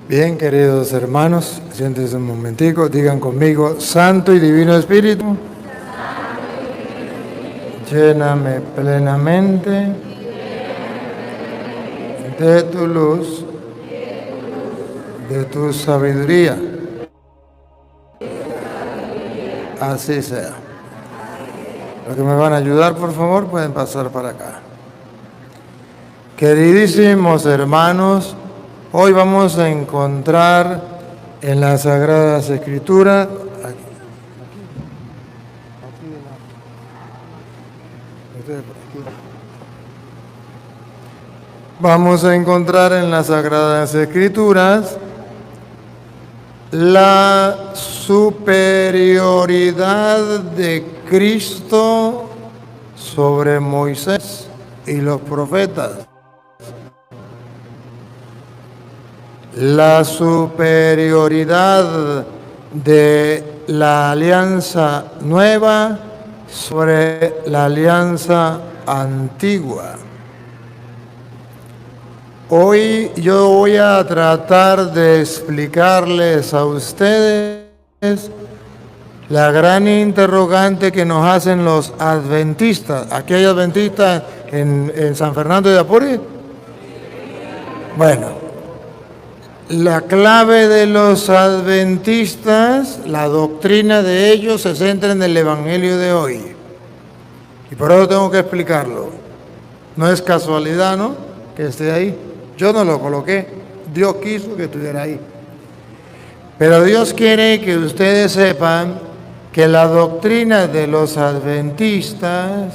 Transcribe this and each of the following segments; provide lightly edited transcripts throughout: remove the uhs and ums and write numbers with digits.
Bien, queridos hermanos, siéntense un momentico, digan conmigo, Santo y Divino Espíritu, lléname plenamente de tu luz, de tu sabiduría. Así sea. Los que me van a ayudar, por favor, pueden pasar para acá. Queridísimos hermanos, hoy vamos a encontrar en las Sagradas Escrituras, vamos a encontrar en las Sagradas Escrituras la superioridad de Cristo sobre Moisés y los profetas. La superioridad de la alianza nueva sobre la alianza antigua. Hoy yo voy a tratar de explicarles a ustedes la gran interrogante que nos hacen los adventistas. ¿Aquí hay adventistas en San Fernando de Apure? Bueno. La clave de los adventistas, la doctrina de ellos se centra en el Evangelio de hoy. Y por eso tengo que explicarlo. No es casualidad, ¿no?, que esté ahí. Yo no lo coloqué, Dios quiso que estuviera ahí. Pero Dios quiere que ustedes sepan que la doctrina de los adventistas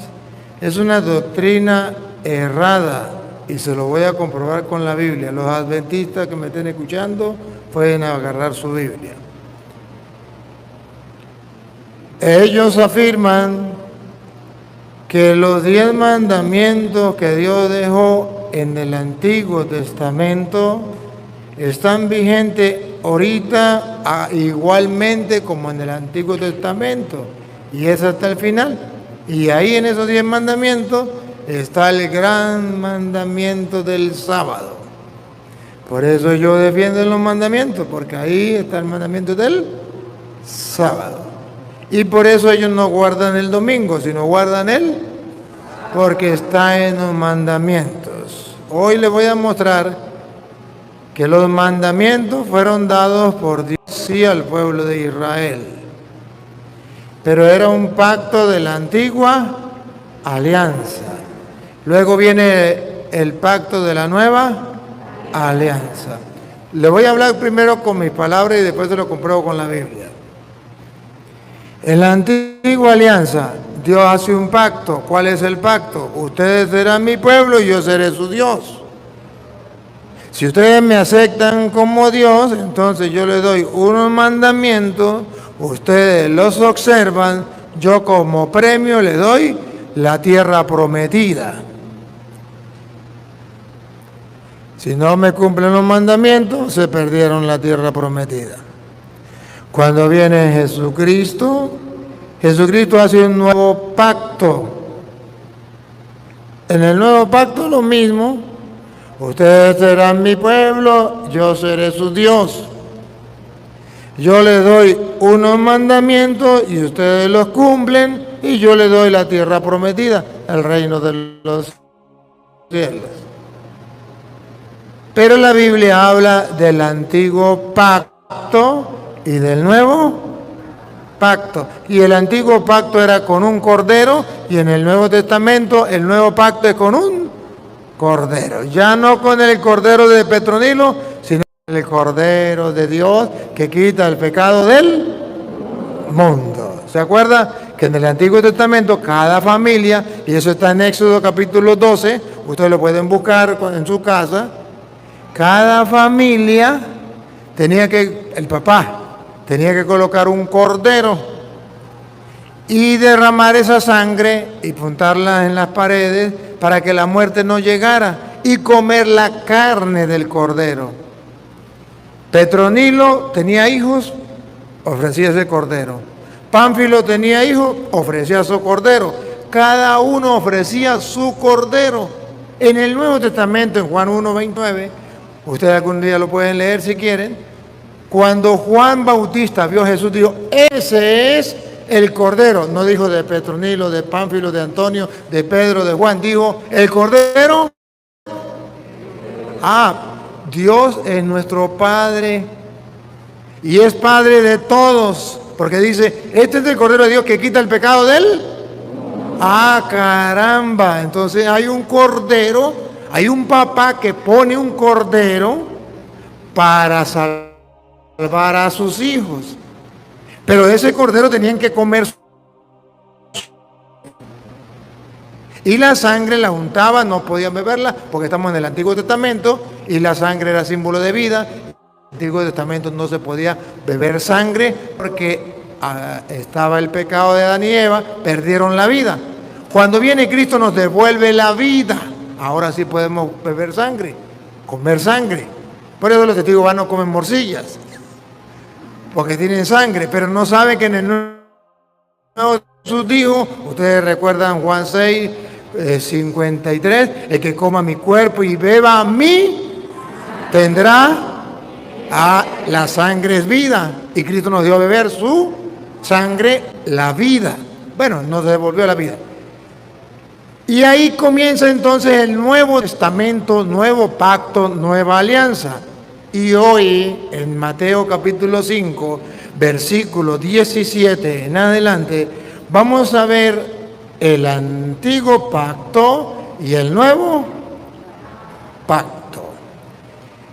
es una doctrina errada. Y se lo voy a comprobar con la Biblia. Los adventistas que me estén escuchando pueden agarrar su Biblia. Ellos afirman que los 10 mandamientos que Dios dejó en el Antiguo Testamento están vigentes ahorita igualmente como en el Antiguo Testamento. Y es hasta el final. Y ahí en esos 10 mandamientos está el gran mandamiento del sábado. Por eso yo defiendo los mandamientos, porque ahí está el mandamiento del sábado. Y por eso ellos no guardan el domingo, sino guardan porque está en los mandamientos. Hoy les voy a mostrar que los mandamientos fueron dados por Dios sí al pueblo de Israel. Pero era un pacto de la antigua alianza. Luego viene el pacto de la nueva alianza. Le voy a hablar primero con mis palabras y después se lo compruebo con la Biblia. En la antigua alianza, Dios hace un pacto. ¿Cuál es el pacto? Ustedes serán mi pueblo y yo seré su Dios. Si ustedes me aceptan como Dios, entonces yo les doy unos mandamientos, ustedes los observan, yo como premio les doy la tierra prometida. Si no me cumplen los mandamientos, se perdieron la tierra prometida. Cuando viene Jesucristo, Jesucristo hace un nuevo pacto. En el nuevo pacto lo mismo. Ustedes serán mi pueblo, yo seré su Dios. Yo les doy unos mandamientos y ustedes los cumplen y yo les doy la tierra prometida, el reino de los cielos. Pero la Biblia habla del antiguo pacto y del nuevo pacto. Y el antiguo pacto era con un cordero y en el Nuevo Testamento el nuevo pacto es con un cordero. Ya no con el cordero de Petronilo, sino con el cordero de Dios que quita el pecado del mundo. ¿Se acuerda? Que en el Antiguo Testamento cada familia, y eso está en Éxodo capítulo 12, ustedes lo pueden buscar en su casa, cada familia el papá tenía que colocar un cordero y derramar esa sangre y puntarla en las paredes para que la muerte no llegara y comer la carne del cordero. Petronilo tenía hijos, ofrecía ese cordero. Pánfilo tenía hijos, ofrecía su cordero. Cada uno ofrecía su cordero. En el Nuevo Testamento, en Juan 1:29, Ustedes algún día lo pueden leer si quieren. Cuando Juan Bautista vio a Jesús, dijo, ese es el Cordero. No dijo de Petronilo, de Pánfilo, de Antonio, de Pedro, de Juan. Dijo, el Cordero. Dios es nuestro Padre y es Padre de todos. Porque dice, este es el Cordero de Dios que quita el pecado de él. Caramba. Entonces hay un Cordero, hay un papá que pone un Cordero para salvar a sus hijos. Pero de ese Cordero tenían que comer. Y la sangre la untaban, no podían beberla, porque estamos en el Antiguo Testamento, y la sangre era símbolo de vida. En el Antiguo Testamento no se podía beber sangre, porque estaba el pecado de Adán y Eva, perdieron la vida. Cuando viene Cristo nos devuelve la vida. Ahora sí podemos beber sangre, comer sangre. Por eso los testigos van no comen morcillas, porque tienen sangre, pero no saben que en el Nuevo Jesús dijo, ustedes recuerdan Juan 6, 53, el que coma mi cuerpo y beba a mí, tendrá la sangre es vida. Y Cristo nos dio a beber su sangre, la vida. Bueno, nos devolvió la vida. Y ahí comienza entonces el Nuevo Testamento, nuevo pacto, nueva alianza. Y hoy, en Mateo capítulo 5, versículo 17 en adelante, vamos a ver el antiguo pacto y el nuevo pacto.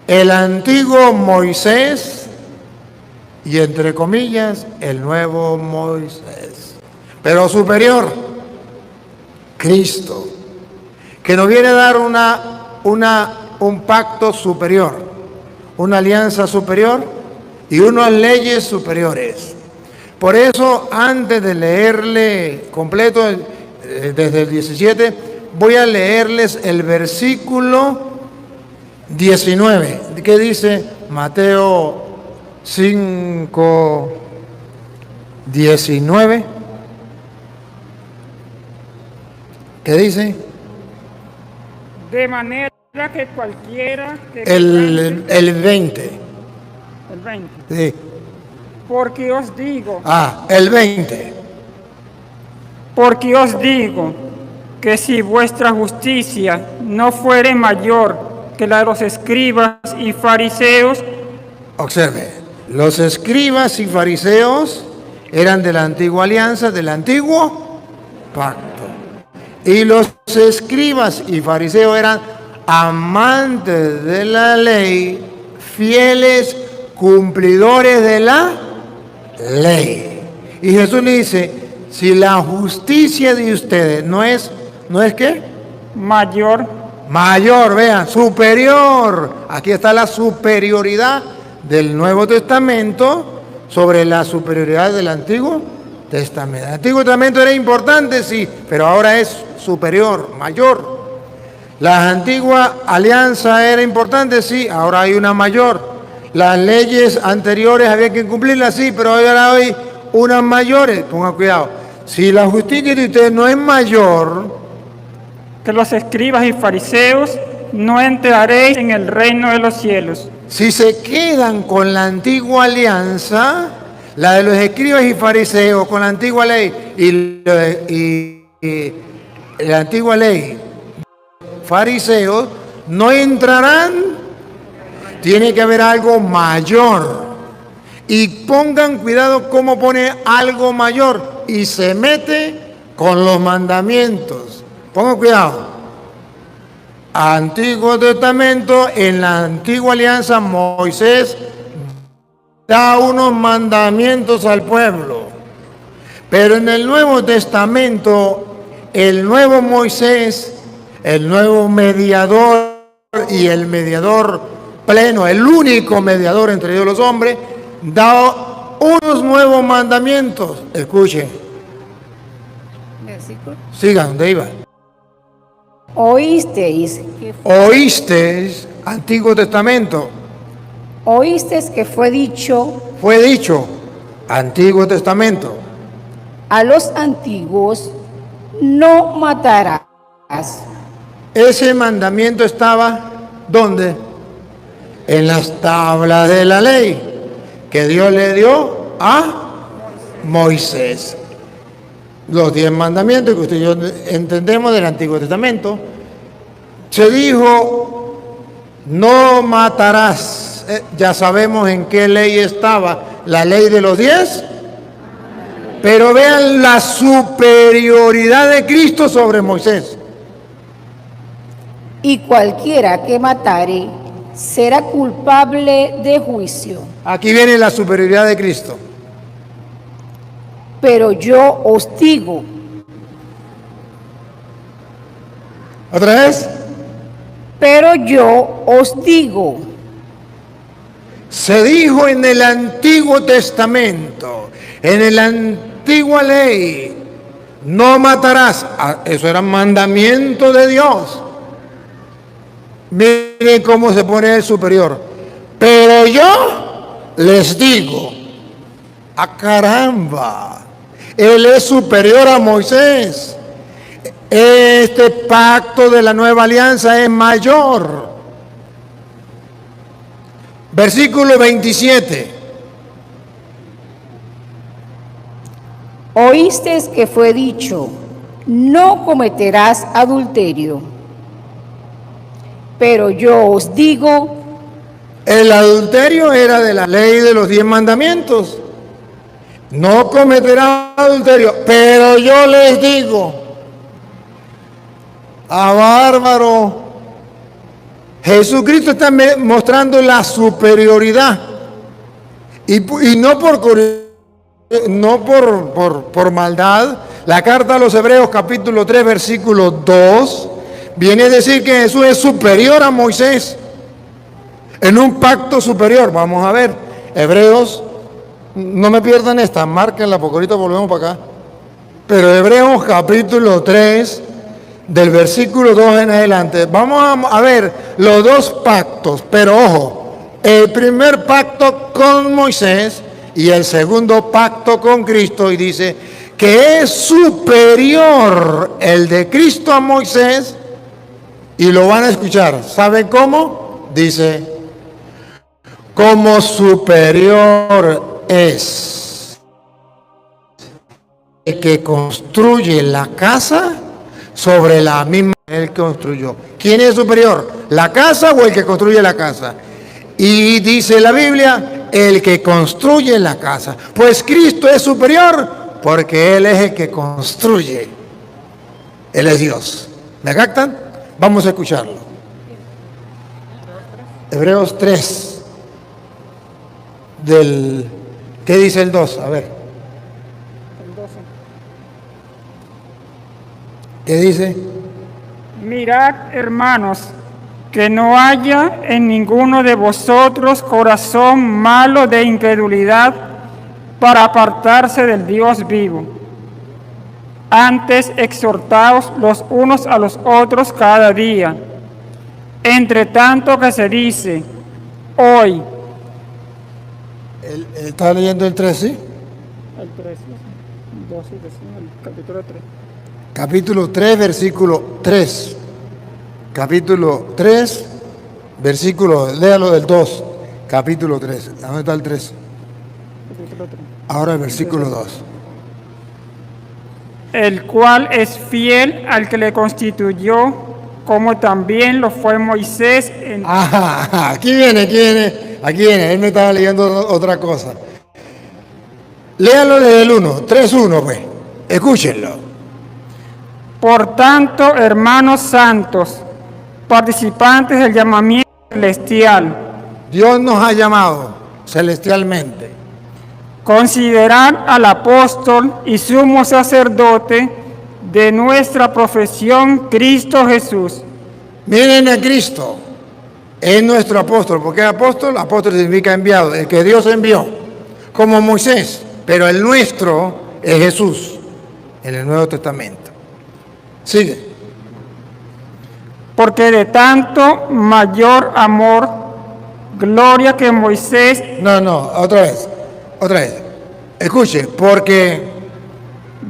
El antiguo Moisés y, entre comillas, el nuevo Moisés. Pero superior, Cristo, que nos viene a dar un pacto superior, una alianza superior y unas leyes superiores. Por eso, antes de leerle completo desde el 17, voy a leerles el versículo 19, que dice Mateo 5, 19. ¿Qué dice? De manera que cualquiera que... El 20. El 20. Sí. Porque os digo... el 20. Porque os digo que si vuestra justicia no fuere mayor que la de los escribas y fariseos... Observe, los escribas y fariseos eran de la antigua alianza, del antiguo pacto. Y los escribas y fariseos eran amantes de la ley, fieles cumplidores de la ley. Y Jesús le dice, si la justicia de ustedes no es ¿qué? Mayor, vean, superior. Aquí está la superioridad del Nuevo Testamento sobre la superioridad del Antiguo Testamento. El Antiguo Testamento era importante, sí, pero ahora es superior, mayor. La antigua alianza era importante, sí, ahora hay una mayor. Las leyes anteriores había que cumplirlas, sí, pero ahora hay unas mayores. Pongan cuidado. Si la justicia de ustedes no es mayor que los escribas y fariseos, no entraréis en el reino de los cielos. Si se quedan con la antigua alianza, la de los escribas y fariseos, con la antigua ley y la antigua ley, fariseos, no entrarán. Tiene que haber algo mayor. Y pongan cuidado cómo pone algo mayor. Y se mete con los mandamientos. Pongan cuidado. Antiguo Testamento, en la antigua alianza, Moisés da unos mandamientos al pueblo. Pero en el Nuevo Testamento, el nuevo Moisés, el nuevo mediador y el mediador pleno, el único mediador entre Dios y los hombres, da unos nuevos mandamientos. Escuchen. Versículo. Sigan, ¿dónde iba? Oísteis, Antiguo Testamento. Oísteis que fue dicho Antiguo Testamento. a los antiguos, no matarás. Ese mandamiento estaba, ¿dónde? en las tablas de la ley que Dios le dio a Moisés. Los 10 mandamientos que usted y yo entendemos del Antiguo Testamento. Se dijo, no matarás. Ya sabemos en qué ley estaba, la ley de los 10. Pero vean la superioridad de Cristo sobre Moisés. Y cualquiera que matare será culpable de juicio. Aquí viene la superioridad de Cristo. Pero yo os digo. ¿Otra vez? Pero yo os digo. Se dijo en el Antiguo Testamento, en la antigua ley, no matarás. Eso era mandamiento de Dios. Miren cómo se pone el superior. Pero yo les digo, caramba, Él es superior a Moisés. Este pacto de la nueva alianza es mayor. Versículo 27. Oísteis que fue dicho, no cometerás adulterio. Pero yo os digo. El adulterio era de la ley de los 10 mandamientos. No cometerás adulterio. Pero yo les digo. Bárbaro. Jesucristo está mostrando la superioridad. Y no por maldad. La carta a los Hebreos capítulo 3 versículo 2 viene a decir que Jesús es superior a Moisés en un pacto superior. Vamos a ver, Hebreos, no me pierdan esta, márquenla porque ahorita volvemos para acá. Pero Hebreos capítulo 3, del versículo 2 en adelante, vamos a ver los dos pactos, pero ojo, el primer pacto con Moisés y el segundo pacto con Cristo, y dice que es superior el de Cristo a Moisés. Y lo van a escuchar. ¿Saben cómo? Dice, como superior es el que construye la casa sobre la misma que él construyó. ¿Quién es superior? ¿La casa o el que construye la casa? Y dice la Biblia, el que construye la casa. Pues Cristo es superior porque Él es el que construye. Él es Dios. ¿Me captan? Vamos a escucharlo. Hebreos 3. ¿Qué dice el 2? A ver. El 12. ¿Qué dice? Mirad, hermanos, que no haya en ninguno de vosotros corazón malo de incredulidad para apartarse del Dios vivo. Antes exhortaos los unos a los otros cada día, entre tanto que se dice, hoy. Él está leyendo el 3, ¿sí? El 3, 12, el capítulo 3. Capítulo 3, versículo 3. Capítulo 3, versículo, léalo del 2. Capítulo 3. ¿Dónde está el 3? Capítulo 3. Ahora el versículo 2. El cual es fiel al que le constituyó, como también lo fue Moisés en... Ajá, aquí viene. Él me estaba leyendo otra cosa. Léalo desde el 1, 3:1, pues. Escúchenlo. Por tanto, hermanos santos, participantes del llamamiento celestial, Dios nos ha llamado celestialmente. considerad al apóstol y sumo sacerdote de nuestra profesión, Cristo Jesús. Miren a Cristo. Es nuestro apóstol. ¿Por qué apóstol? Apóstol significa enviado, el que Dios envió, como Moisés. Pero el nuestro es Jesús, en el Nuevo Testamento. Sigue. Porque de tanto mayor amor, gloria que Moisés... No, otra vez. Escuche, porque...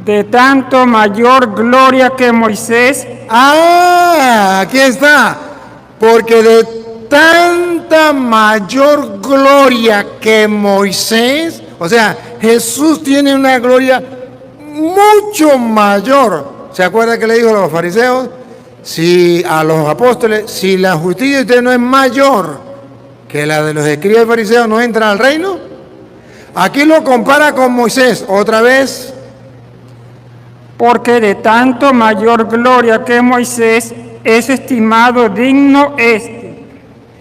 De tanto mayor gloria que Moisés... ¡Ah! Aquí está. Porque de tanta mayor gloria que Moisés. O sea, Jesús tiene una gloria mucho mayor. ¿Se acuerda que le dijo a los fariseos? Si a los apóstoles, si la justicia de ustedes no es mayor que la de los escribas y fariseos, ¿no entran al reino? Aquí lo compara con Moisés, otra vez. Porque de tanto mayor gloria que Moisés es estimado digno este.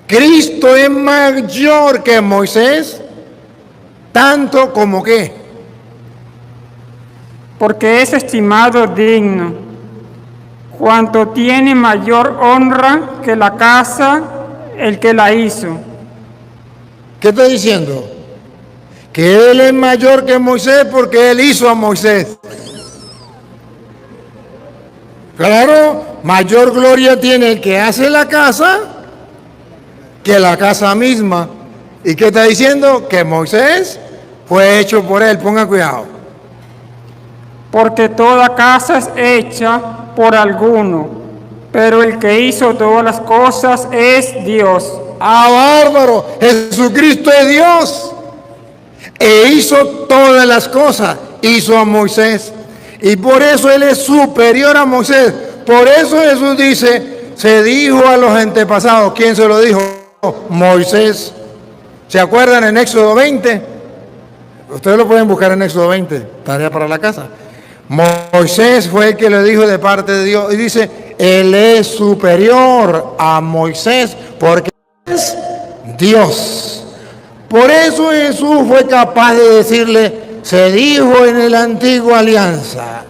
Cristo es mayor que Moisés, tanto como qué. Porque es estimado digno, cuanto tiene mayor honra que la casa el que la hizo. ¿Qué está diciendo? Que Él es mayor que Moisés porque Él hizo a Moisés. Claro, mayor gloria tiene el que hace la casa que la casa misma. ¿Y qué está diciendo? Que Moisés fue hecho por Él. Ponga cuidado. Porque toda casa es hecha por alguno, pero el que hizo todas las cosas es Dios. ¡Ah, bárbaro! Jesucristo es Dios. E hizo todas las cosas. Hizo a Moisés. Y por eso Él es superior a Moisés. Por eso Jesús dice, se dijo a los antepasados. ¿Quién se lo dijo? Moisés. ¿Se acuerdan en Éxodo 20? Ustedes lo pueden buscar en Éxodo 20. Tarea para la casa. Moisés fue el que le dijo de parte de Dios. Y dice, Él es superior a Moisés porque es Dios. Por eso Jesús fue capaz de decirle, se dijo en la antigua alianza,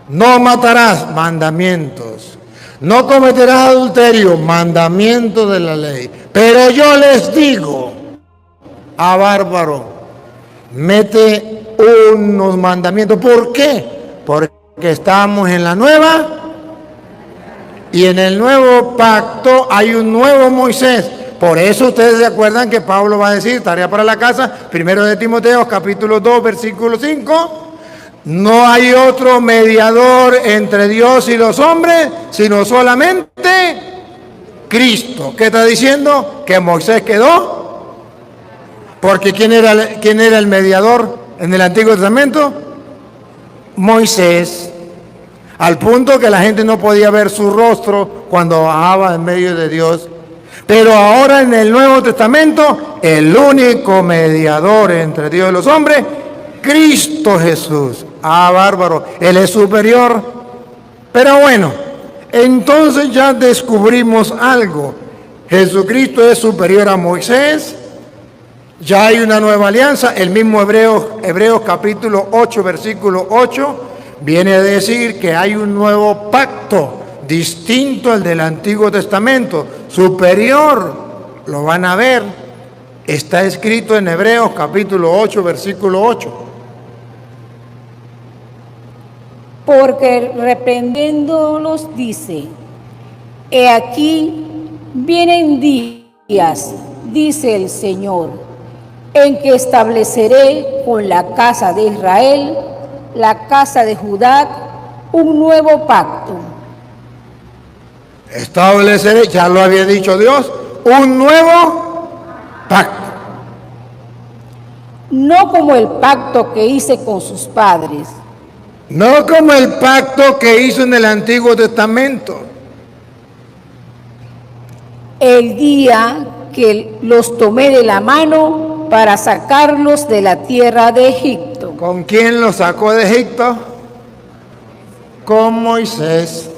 no matarás, mandamientos. No cometerás adulterio, mandamientos de la ley. Pero yo les digo, a bárbaro, mete unos mandamientos. ¿Por qué? Porque estamos en la nueva y en el nuevo pacto hay un nuevo Moisés. Por eso ustedes se acuerdan que Pablo va a decir, tarea para la casa, 1 de Timoteo, capítulo 2, versículo 5, no hay otro mediador entre Dios y los hombres, sino solamente Cristo. ¿Qué está diciendo? Que Moisés quedó. Porque ¿quién era el mediador en el Antiguo Testamento? Moisés. Al punto que la gente no podía ver su rostro cuando bajaba en medio de Dios. Pero ahora en el Nuevo Testamento, el único mediador entre Dios y los hombres, Cristo Jesús. Ah, bárbaro, Él es superior. Pero bueno, entonces ya descubrimos algo. Jesucristo es superior a Moisés. Ya hay una nueva alianza. El mismo Hebreos capítulo 8, versículo 8, viene a decir que hay un nuevo pacto distinto al del Antiguo Testamento, superior, lo van a ver, está escrito en Hebreos capítulo 8, versículo 8. Porque reprendiéndolos dice, he aquí vienen días, dice el Señor, en que estableceré con la casa de Israel, la casa de Judá, un nuevo pacto. Estableceré, ya lo había dicho Dios, un nuevo pacto. No como el pacto que hice con sus padres. No como el pacto que hizo en el Antiguo Testamento. El día que los tomé de la mano para sacarlos de la tierra de Egipto. ¿Con quién los sacó de Egipto? Con Moisés.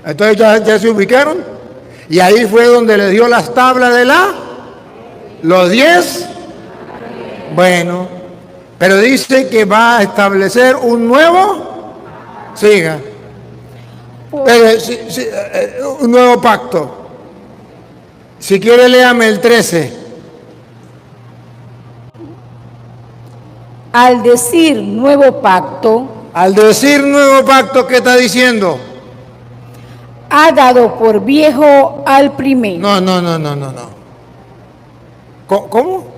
Entonces ya se ubicaron. Y ahí fue donde le dio las tablas de los 10. Bueno, pero dice que va a establecer un nuevo, siga, un nuevo pacto. Si quiere, léame el 13. Al decir nuevo pacto, ¿qué está diciendo? Ha dado por viejo al primero. No. ¿Cómo?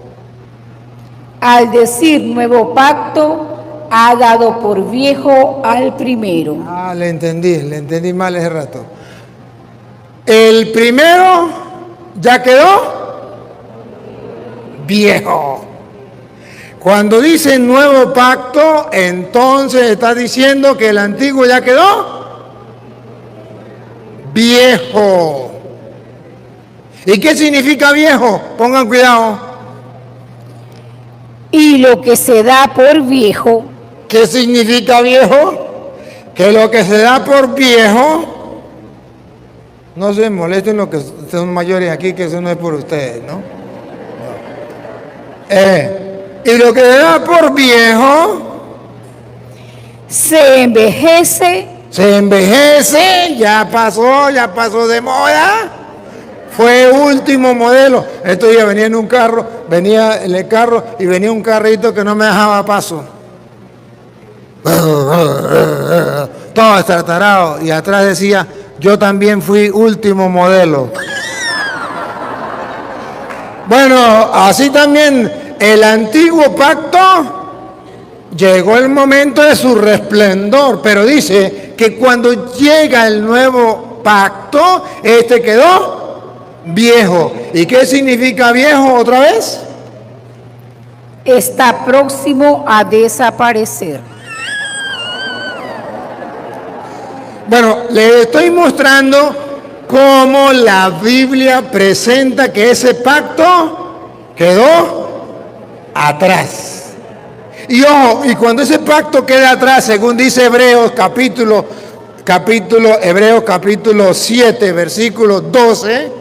Al decir nuevo pacto, ha dado por viejo al primero. Ah, le entendí mal ese rato. El primero ya quedó viejo. Cuando dice nuevo pacto, entonces está diciendo que el antiguo ya quedó viejo. ¿Y qué significa viejo? Pongan cuidado. Y lo que se da por viejo, ¿Qué significa viejo? Que lo que se da por viejo, no se molesten los que son mayores aquí, que eso no es por ustedes, ¿no? Y lo que se da por viejo, se envejece ya pasó de moda. Fue último modelo. Estos días venía en el carro y venía un carrito que no me dejaba paso. Todo estartarado. Y atrás decía, yo también fui último modelo. Bueno, así también el antiguo pacto llegó el momento de su resplendor, pero dice que cuando llega el nuevo pacto, este quedó viejo. ¿Y qué significa viejo otra vez? está próximo a desaparecer. Bueno, le estoy mostrando cómo la Biblia presenta que ese pacto quedó atrás. Y ojo, y cuando ese pacto queda atrás, según dice Hebreos capítulo 7, versículo 12,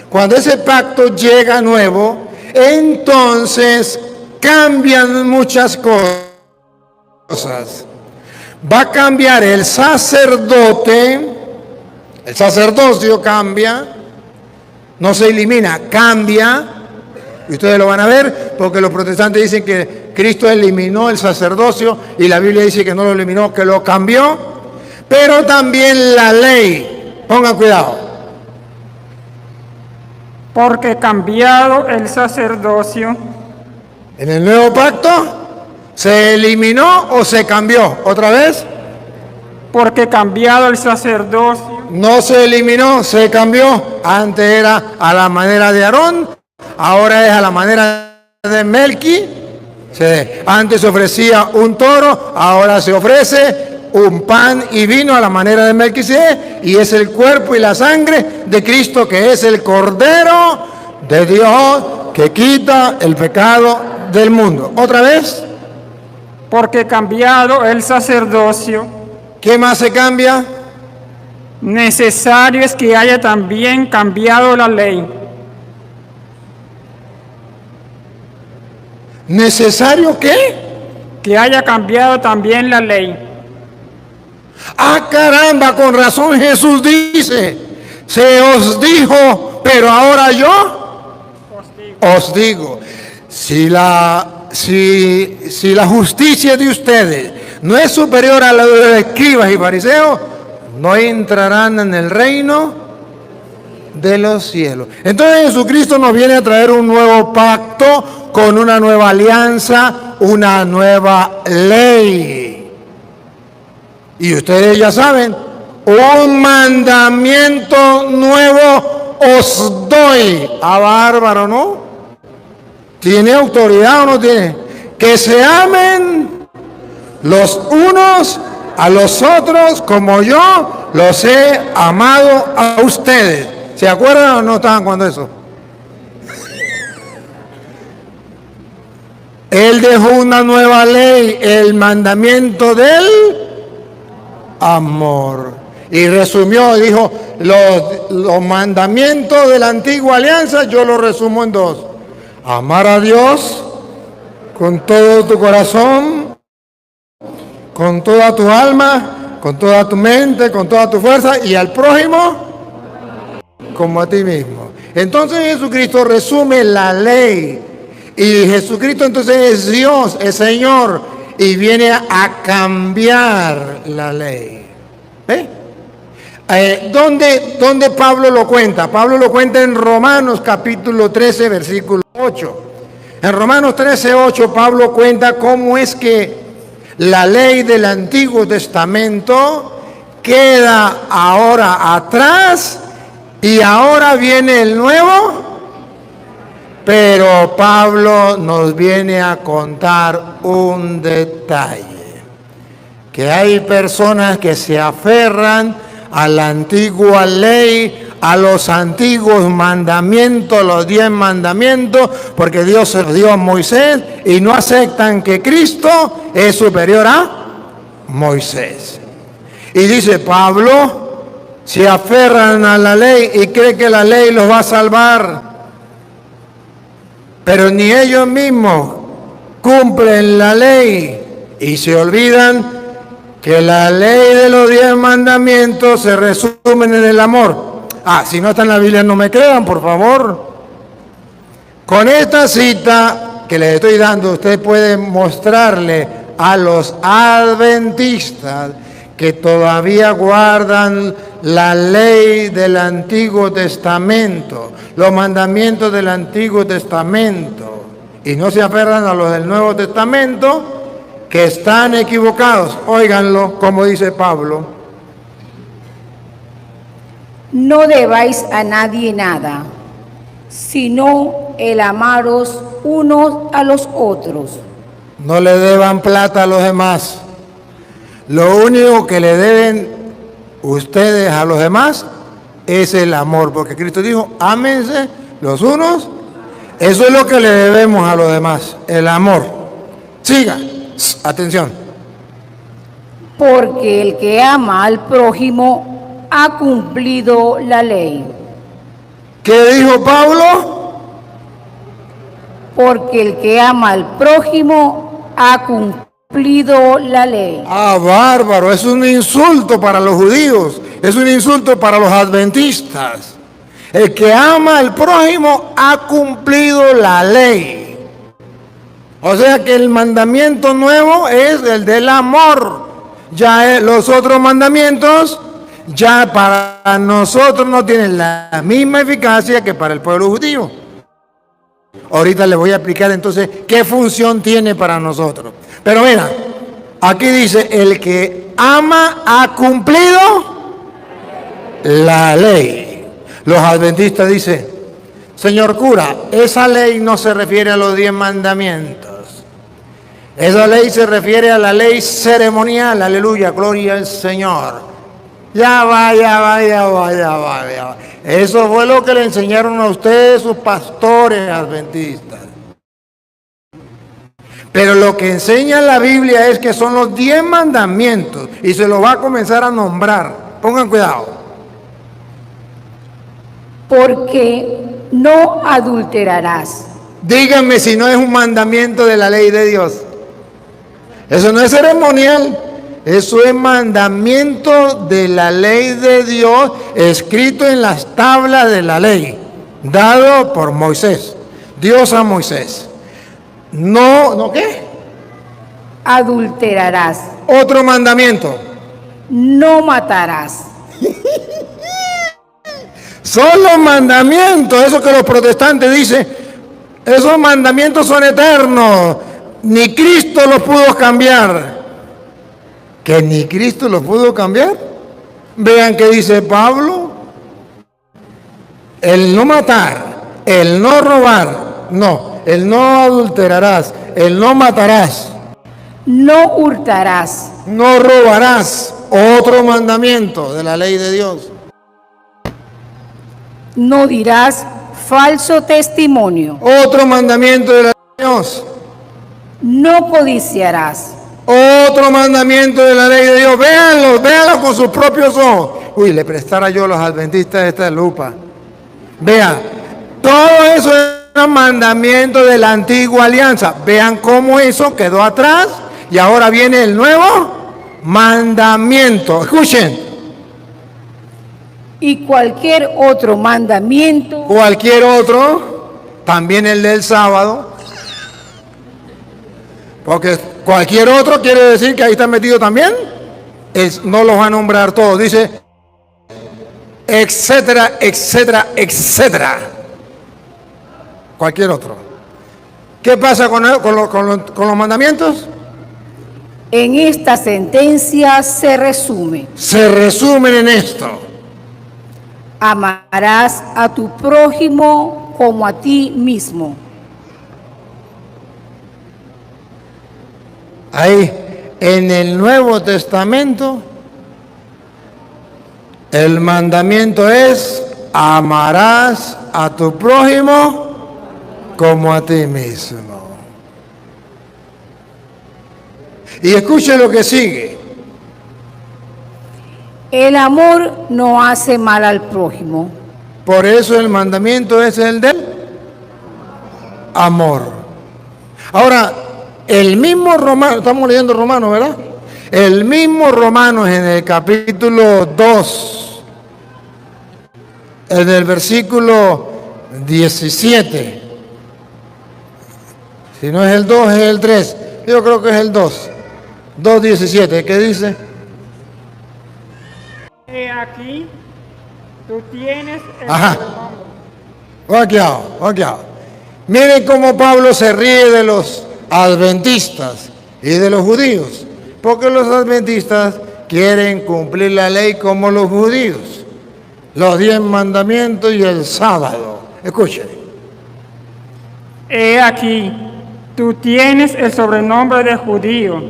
cuando ese pacto llega nuevo, entonces cambian muchas cosas. Va a cambiar el sacerdote, el sacerdocio cambia, no se elimina, cambia. Y ustedes lo van a ver porque los protestantes dicen que Cristo eliminó el sacerdocio y la Biblia dice que no lo eliminó, que lo cambió. Pero también la ley, pongan cuidado. Porque cambiado el sacerdocio, En el nuevo pacto, ¿se eliminó o se cambió? ¿Otra vez? porque cambiado el sacerdocio, No se eliminó, se cambió. Antes era a la manera de Aarón, ahora es a la manera de Melqui. Antes se ofrecía un toro, ahora se ofrece un pan y vino a la manera de Melquisedec, y es el cuerpo y la sangre de Cristo, que es el Cordero de Dios que quita el pecado del mundo. ¿Otra vez? porque cambiado el sacerdocio, ¿Qué más se cambia? necesario es que haya también cambiado la ley. ¿Necesario qué? Que haya cambiado también la ley. Ah, caramba, con razón Jesús dice, se os dijo, pero ahora yo os digo. Si la justicia de ustedes no es superior a la de los escribas y fariseos, no entrarán en el reino de los cielos. Entonces Jesucristo nos viene a traer un nuevo pacto con una nueva alianza, una nueva ley. Y ustedes ya saben, un mandamiento nuevo os doy. Ah, bárbaro, ¿no? ¿Tiene autoridad o no tiene? Que se amen los unos a los otros como yo los he amado a ustedes. ¿Se acuerdan o no estaban cuando eso? Él dejó una nueva ley, el mandamiento del amor. Y resumió, dijo, los mandamientos de la antigua alianza, yo los resumo en dos. Amar a Dios con todo tu corazón, con toda tu alma, con toda tu mente, con toda tu fuerza, y al prójimo como a ti mismo. Entonces Jesucristo resume la ley, y Jesucristo entonces es Dios, es Señor, y viene a cambiar la ley. ¿Dónde Pablo lo cuenta? Pablo lo cuenta en Romanos capítulo 13, versículo 8. En Romanos 13, 8, Pablo cuenta cómo es que la ley del Antiguo Testamento queda ahora atrás y ahora viene el Nuevo Pero Pablo nos viene a contar un detalle, que hay personas que se aferran a la antigua ley, a los antiguos mandamientos, los 10 mandamientos, porque Dios se los dio a Moisés y no aceptan que Cristo es superior a Moisés. Y dice Pablo, se aferran a la ley y creen que la ley los va a salvar. Pero ni ellos mismos cumplen la ley y se olvidan que la ley de los 10 mandamientos se resumen en el amor. Si no está en la Biblia, no me crean, por favor. Con esta cita que les estoy dando, usted puede mostrarle a los adventistas que todavía guardan la ley del Antiguo Testamento, los mandamientos del Antiguo Testamento, y no se aferran a los del Nuevo Testamento, que están equivocados. Óiganlo, como dice Pablo. No debáis a nadie nada, sino el amaros unos a los otros. No le deban plata a los demás. Lo único que le deben ustedes a los demás es el amor, porque Cristo dijo, ámense los unos. Eso es lo que le debemos a los demás, el amor. Siga, atención. Porque el que ama al prójimo ha cumplido la ley. ¿Qué dijo Pablo? Porque el que ama al prójimo ha cumplido la ley. Bárbaro, es un insulto para los judíos, es un insulto para los adventistas. El que ama al prójimo ha cumplido la ley. O sea que el mandamiento nuevo es el del amor. Ya los otros mandamientos, ya para nosotros no tienen la misma eficacia que para el pueblo judío. Ahorita les voy a explicar entonces qué función tiene para nosotros. Pero mira, aquí dice, el que ama ha cumplido la ley. Los adventistas dicen, señor cura, esa ley no se refiere a los 10 mandamientos. Esa ley se refiere a la ley ceremonial, aleluya, gloria al Señor. Ya va. Eso fue lo que le enseñaron a ustedes sus pastores adventistas. Pero lo que enseña la Biblia es que son los 10 mandamientos y se los va a comenzar a nombrar. Pongan cuidado. Porque no adulterarás. Díganme si no es un mandamiento de la ley de Dios. Eso no es ceremonial. Eso es mandamiento de la ley de Dios, escrito en las tablas de la ley, dado por Moisés, Dios a Moisés. ¿No qué? Adulterarás. Otro mandamiento. No matarás. Son los mandamientos, eso que los protestantes dicen, esos mandamientos son eternos, ni Cristo los pudo cambiar. ¿Que ni Cristo los pudo cambiar? Vean qué dice Pablo. El no matar, el no robar, no, el no adulterarás, el no matarás. No hurtarás. No robarás, otro mandamiento de la ley de Dios. No dirás falso testimonio. Otro mandamiento de la ley de Dios. No codiciarás. Otro mandamiento de la ley de Dios. Véanlo con sus propios ojos. Uy, le prestara yo a los adventistas esta lupa. Vean, todo eso es mandamiento de la antigua alianza. Vean cómo eso quedó atrás y ahora viene el nuevo mandamiento. Escuchen. Y cualquier otro mandamiento. Cualquier otro, también el del sábado. Porque cualquier otro quiere decir que ahí está metido también. No los va a nombrar todos. Dice, etcétera, etcétera, etcétera. Cualquier otro. ¿Qué pasa con los mandamientos? En esta sentencia se resume. Se resumen en esto. Amarás a tu prójimo como a ti mismo. Ahí, en el Nuevo Testamento, el mandamiento es: amarás a tu prójimo como a ti mismo. Y escuche lo que sigue. El amor no hace mal al prójimo. Por eso el mandamiento es el del amor. Ahora, el mismo Romano, estamos leyendo Romanos, ¿verdad? El mismo Romanos en el capítulo 2, en el versículo 17. Si no es el 2, es el 3. Yo creo que es el 2. 2:17. ¿Qué dice? He aquí, tú tienes el Ajá. sobrenombre. Vaqueado. Miren cómo Pablo se ríe de los adventistas y de los judíos, porque los adventistas quieren cumplir la ley como los judíos, los 10 mandamientos y el sábado. Escuchen. He aquí, tú tienes el sobrenombre de judío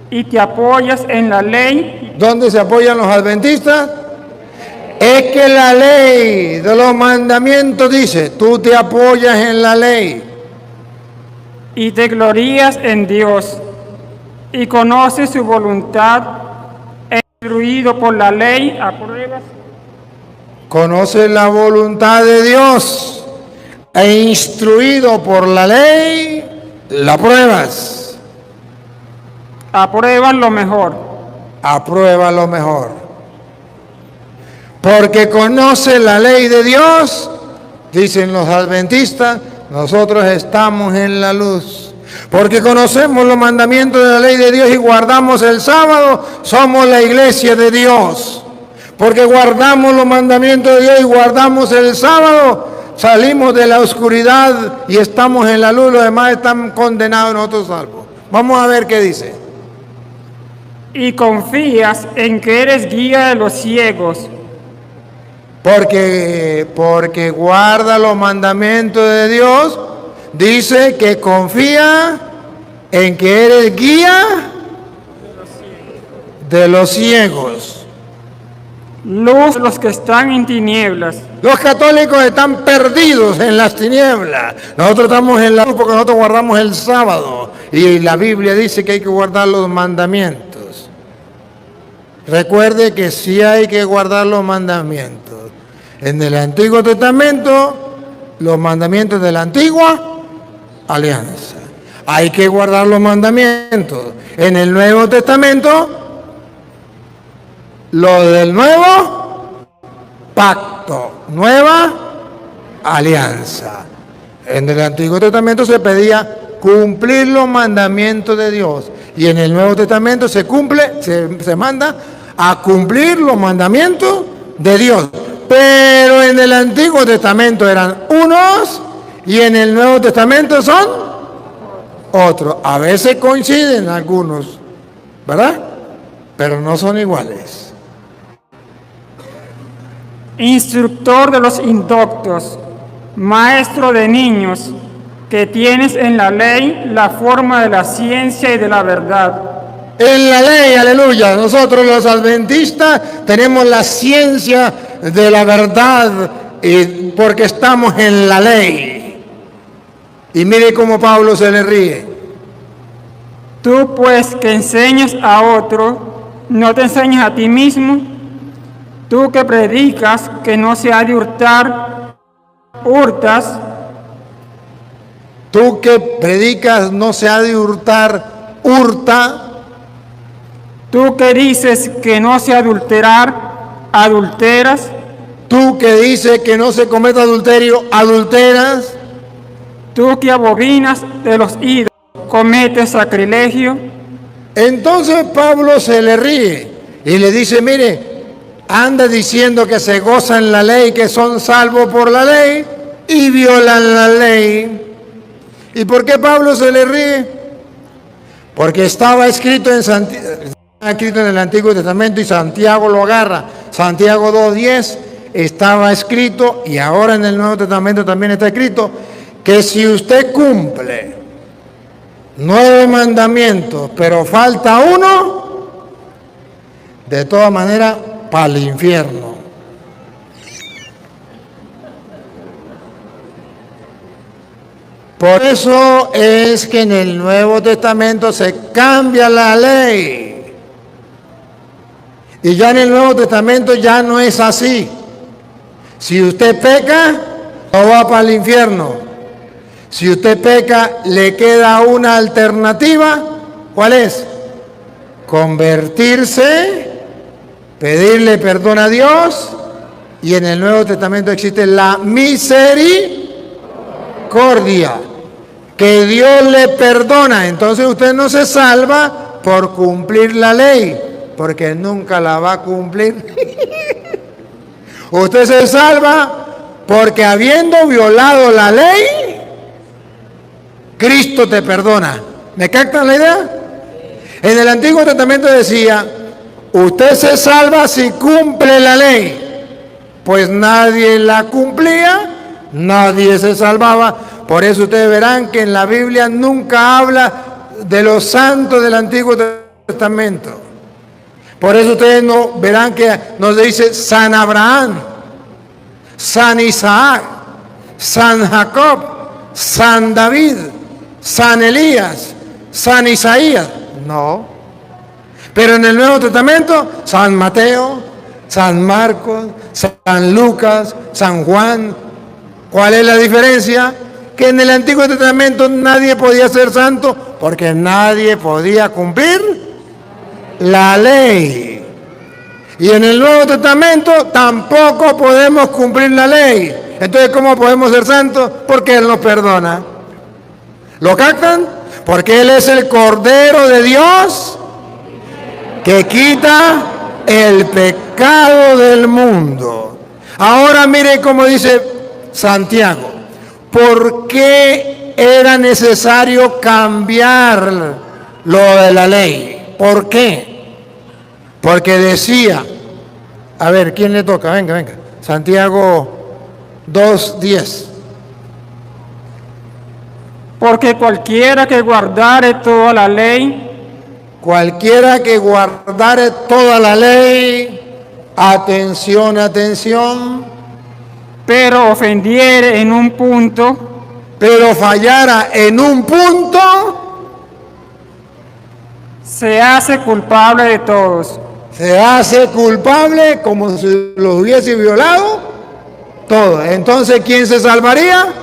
y te apoyas en la ley. ¿Dónde se apoyan los adventistas? Es que la ley de los mandamientos dice: tú te apoyas en la ley. Y te glorías en Dios, y conoces su voluntad, e instruido por la ley, apruebas. Conoce la voluntad de Dios e instruido por la ley, la pruebas. Apruebas lo mejor. Aprueba lo mejor. Porque conoce la ley de Dios, dicen los adventistas, nosotros estamos en la luz. Porque conocemos los mandamientos de la ley de Dios y guardamos el sábado, somos la iglesia de Dios. Porque guardamos los mandamientos de Dios y guardamos el sábado, salimos de la oscuridad y estamos en la luz, los demás están condenados, nosotros salvos. Vamos a ver qué dice. Y confías en que eres guía de los ciegos. Porque guarda los mandamientos de Dios, dice que confía en que eres guía de los ciegos. Luz de los que están en tinieblas. Los católicos están perdidos en las tinieblas. Nosotros estamos en la luz porque nosotros guardamos el sábado. Y la Biblia dice que hay que guardar los mandamientos. Recuerde que sí hay que guardar los mandamientos. En el Antiguo Testamento, los mandamientos de la Antigua Alianza. Hay que guardar los mandamientos. En el Nuevo Testamento, lo del nuevo pacto, nueva alianza. En el Antiguo Testamento se pedía cumplir los mandamientos de Dios. Y en el Nuevo Testamento se manda a cumplir los mandamientos de Dios. Pero en el Antiguo Testamento eran unos y en el Nuevo Testamento son otros. A veces coinciden algunos, ¿verdad? Pero no son iguales. Instructor de los indoctos, maestro de niños, que tienes en la ley la forma de la ciencia y de la verdad. En la ley, aleluya, nosotros los adventistas tenemos la ciencia de la verdad porque estamos en la ley. Y mire cómo Pablo se le ríe. Tú pues que enseñas a otro, ¿no te enseñas a ti mismo? Tú que predicas que no se ha de hurtar, hurtas. Tú que predicas no se ha de hurtar, hurta. Tú que dices que no se adulterar, adulteras. Tú que dices que no se cometa adulterio, adulteras. Tú que abominas de los ídolos, cometes sacrilegio. Entonces Pablo se le ríe y le dice, mire, anda diciendo que se gozan la ley, que son salvos por la ley y violan la ley. ¿Y por qué Pablo se le ríe? Porque estaba escrito en el Antiguo Testamento y Santiago lo agarra. Santiago 2:10, estaba escrito, y ahora en el Nuevo Testamento también está escrito, que si usted cumple 9 mandamientos, pero falta uno, de todas maneras, para el infierno. Por eso es que en el Nuevo Testamento se cambia la ley. Y ya en el Nuevo Testamento ya no es así. Si usted peca, no va para el infierno. Si usted peca, le queda una alternativa. ¿Cuál es? Convertirse, pedirle perdón a Dios. Y en el Nuevo Testamento existe la misericordia, que Dios le perdona. Entonces usted no se salva por cumplir la ley, porque nunca la va a cumplir. Usted se salva porque habiendo violado la ley, Cristo te perdona. ¿Me captan la idea? En el Antiguo Testamento decía, usted se salva si cumple la ley. Pues nadie la cumplía, nadie se salvaba. Por eso ustedes verán que en la Biblia nunca habla de los santos del Antiguo Testamento. Por eso ustedes no verán que nos dice San Abraham, San Isaac, San Jacob, San David, San Elías, San Isaías. No. Pero en el Nuevo Testamento, San Mateo, San Marcos, San Lucas, San Juan. ¿Cuál es la diferencia? Que en el Antiguo Testamento nadie podía ser santo porque nadie podía cumplir la ley. Y en el Nuevo Testamento tampoco podemos cumplir la ley. Entonces, ¿cómo podemos ser santos? Porque Él nos perdona. ¿Lo captan? Porque Él es el Cordero de Dios que quita el pecado del mundo. Ahora mire cómo dice Santiago. ¿Por qué era necesario cambiar lo de la ley? ¿Por qué? Porque decía, a ver, ¿quién le toca? Venga, venga. Santiago 2:10. Porque cualquiera que guardare toda la ley, Cualquiera que guardare toda la ley, atención, atención, pero ofendiere en un punto, pero fallara en un punto, se hace culpable de todos. se hace culpable como si lo hubiese violado todo. Entonces, ¿quién se salvaría?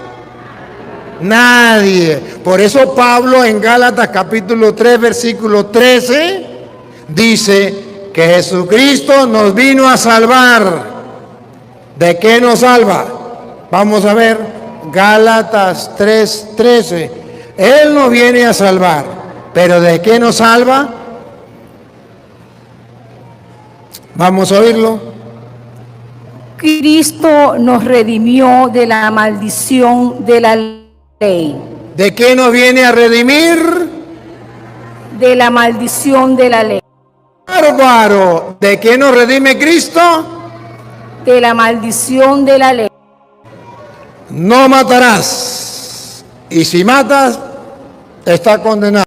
Nadie. Por eso Pablo en Gálatas capítulo 3, versículo 13, dice que Jesucristo nos vino a salvar. ¿De qué nos salva? Vamos a ver, Gálatas 3:13. Él nos viene a salvar, pero ¿de qué nos salva? Vamos a oírlo. Cristo nos redimió de la maldición de la ley. ¿De qué nos viene a redimir? De la maldición de la ley. Bárbaro. ¿De qué nos redime Cristo? De la maldición de la ley. No matarás. Y si matas, está condenado.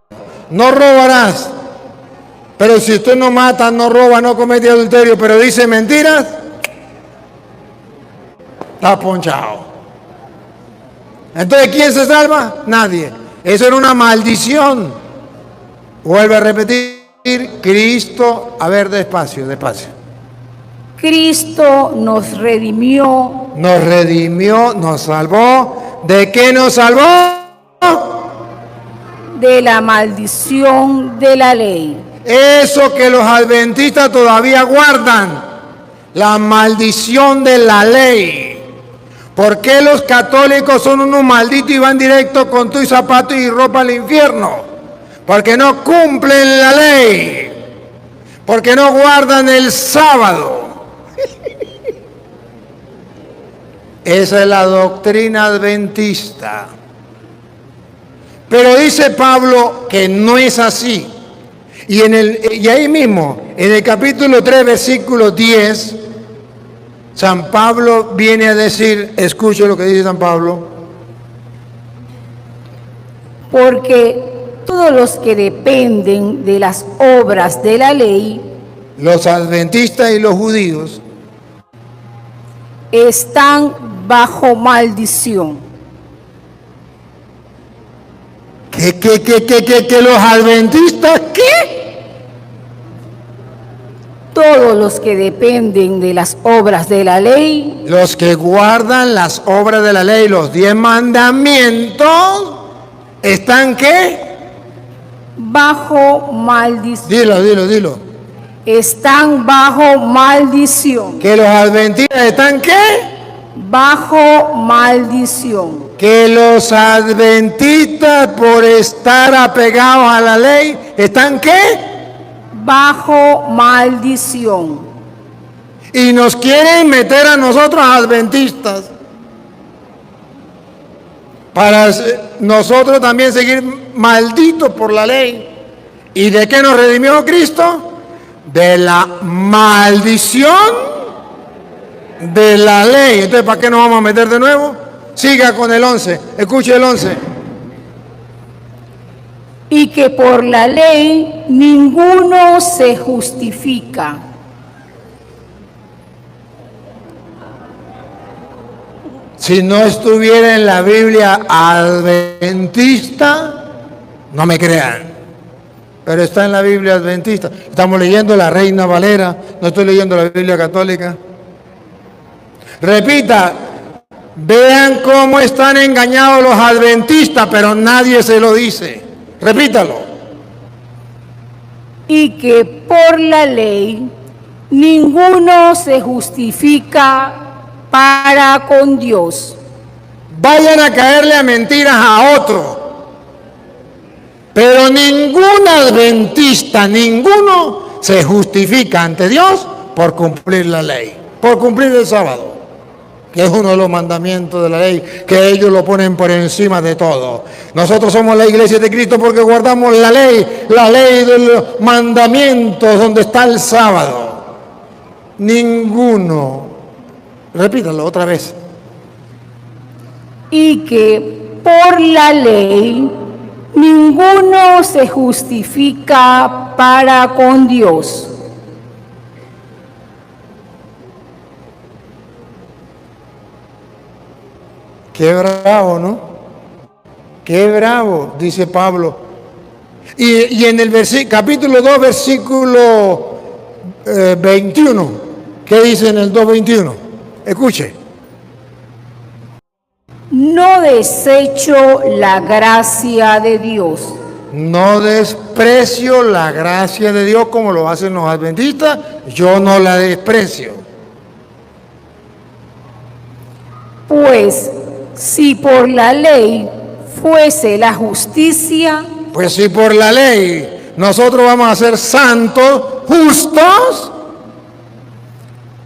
No robarás. Pero si usted no mata, no roba, no comete adulterio, pero dice mentiras, está ponchado. Entonces, ¿quién se salva? Nadie. Eso era una maldición. Vuelve a repetir, Cristo, a ver, despacio, despacio. Cristo nos redimió. Nos redimió, nos salvó. ¿De qué nos salvó? De la maldición de la ley. Eso que los adventistas todavía guardan, la maldición de la ley. ¿Por qué los católicos son unos malditos y van directo con tu zapato y ropa al infierno? Porque no cumplen la ley, porque no guardan el sábado. Esa es la doctrina adventista. Pero dice Pablo que no es así. Y ahí mismo, en el capítulo 3, versículo 10, San Pablo viene a decir, escuche lo que dice San Pablo, porque todos los que dependen de las obras de la ley los adventistas y los judíos están bajo maldición. ¿Que los adventistas qué? Todos los que dependen de las obras de la ley, Los que guardan las obras de la ley, los 10 mandamientos, ¿están qué? bajo maldición. Dilo. Están bajo maldición. ¿Que los adventistas están qué? Bajo maldición. Que los adventistas, por estar apegados a la ley, ¿están qué? Bajo maldición. Y nos quieren meter a nosotros adventistas para nosotros también seguir malditos por la ley. ¿Y de qué nos redimió Cristo? De la maldición de la ley. Entonces, ¿para qué nos vamos a meter de nuevo? Siga con el 11, escuche el 11. Y que por la ley ninguno se justifica. Si no estuviera en la Biblia adventista, no me crean, pero está en la Biblia adventista. Estamos leyendo la Reina Valera, no estoy leyendo la Biblia católica. Repita, vean cómo están engañados los adventistas, pero nadie se lo dice. Repítalo. Y que por la ley ninguno se justifica para con Dios. Vayan a caerle a mentiras a otro, pero ningún adventista, ninguno se justifica ante Dios por cumplir la ley, por cumplir el sábado, que es uno de los mandamientos de la ley, que ellos lo ponen por encima de todo. Nosotros somos la iglesia de Cristo porque guardamos la ley de los mandamientos donde está el sábado. Ninguno, repítalo otra vez. Y que por la ley ninguno se justifica para con Dios. Qué bravo, ¿no? Qué bravo, dice Pablo. Y en el capítulo 2, versículo 21, ¿qué dice en el 2:21? Escuche. No desecho la gracia de Dios. No desprecio la gracia de Dios como lo hacen los adventistas, yo no la desprecio. Pues si por la ley fuese la justicia, Pues si por la ley nosotros vamos a ser santos, justos,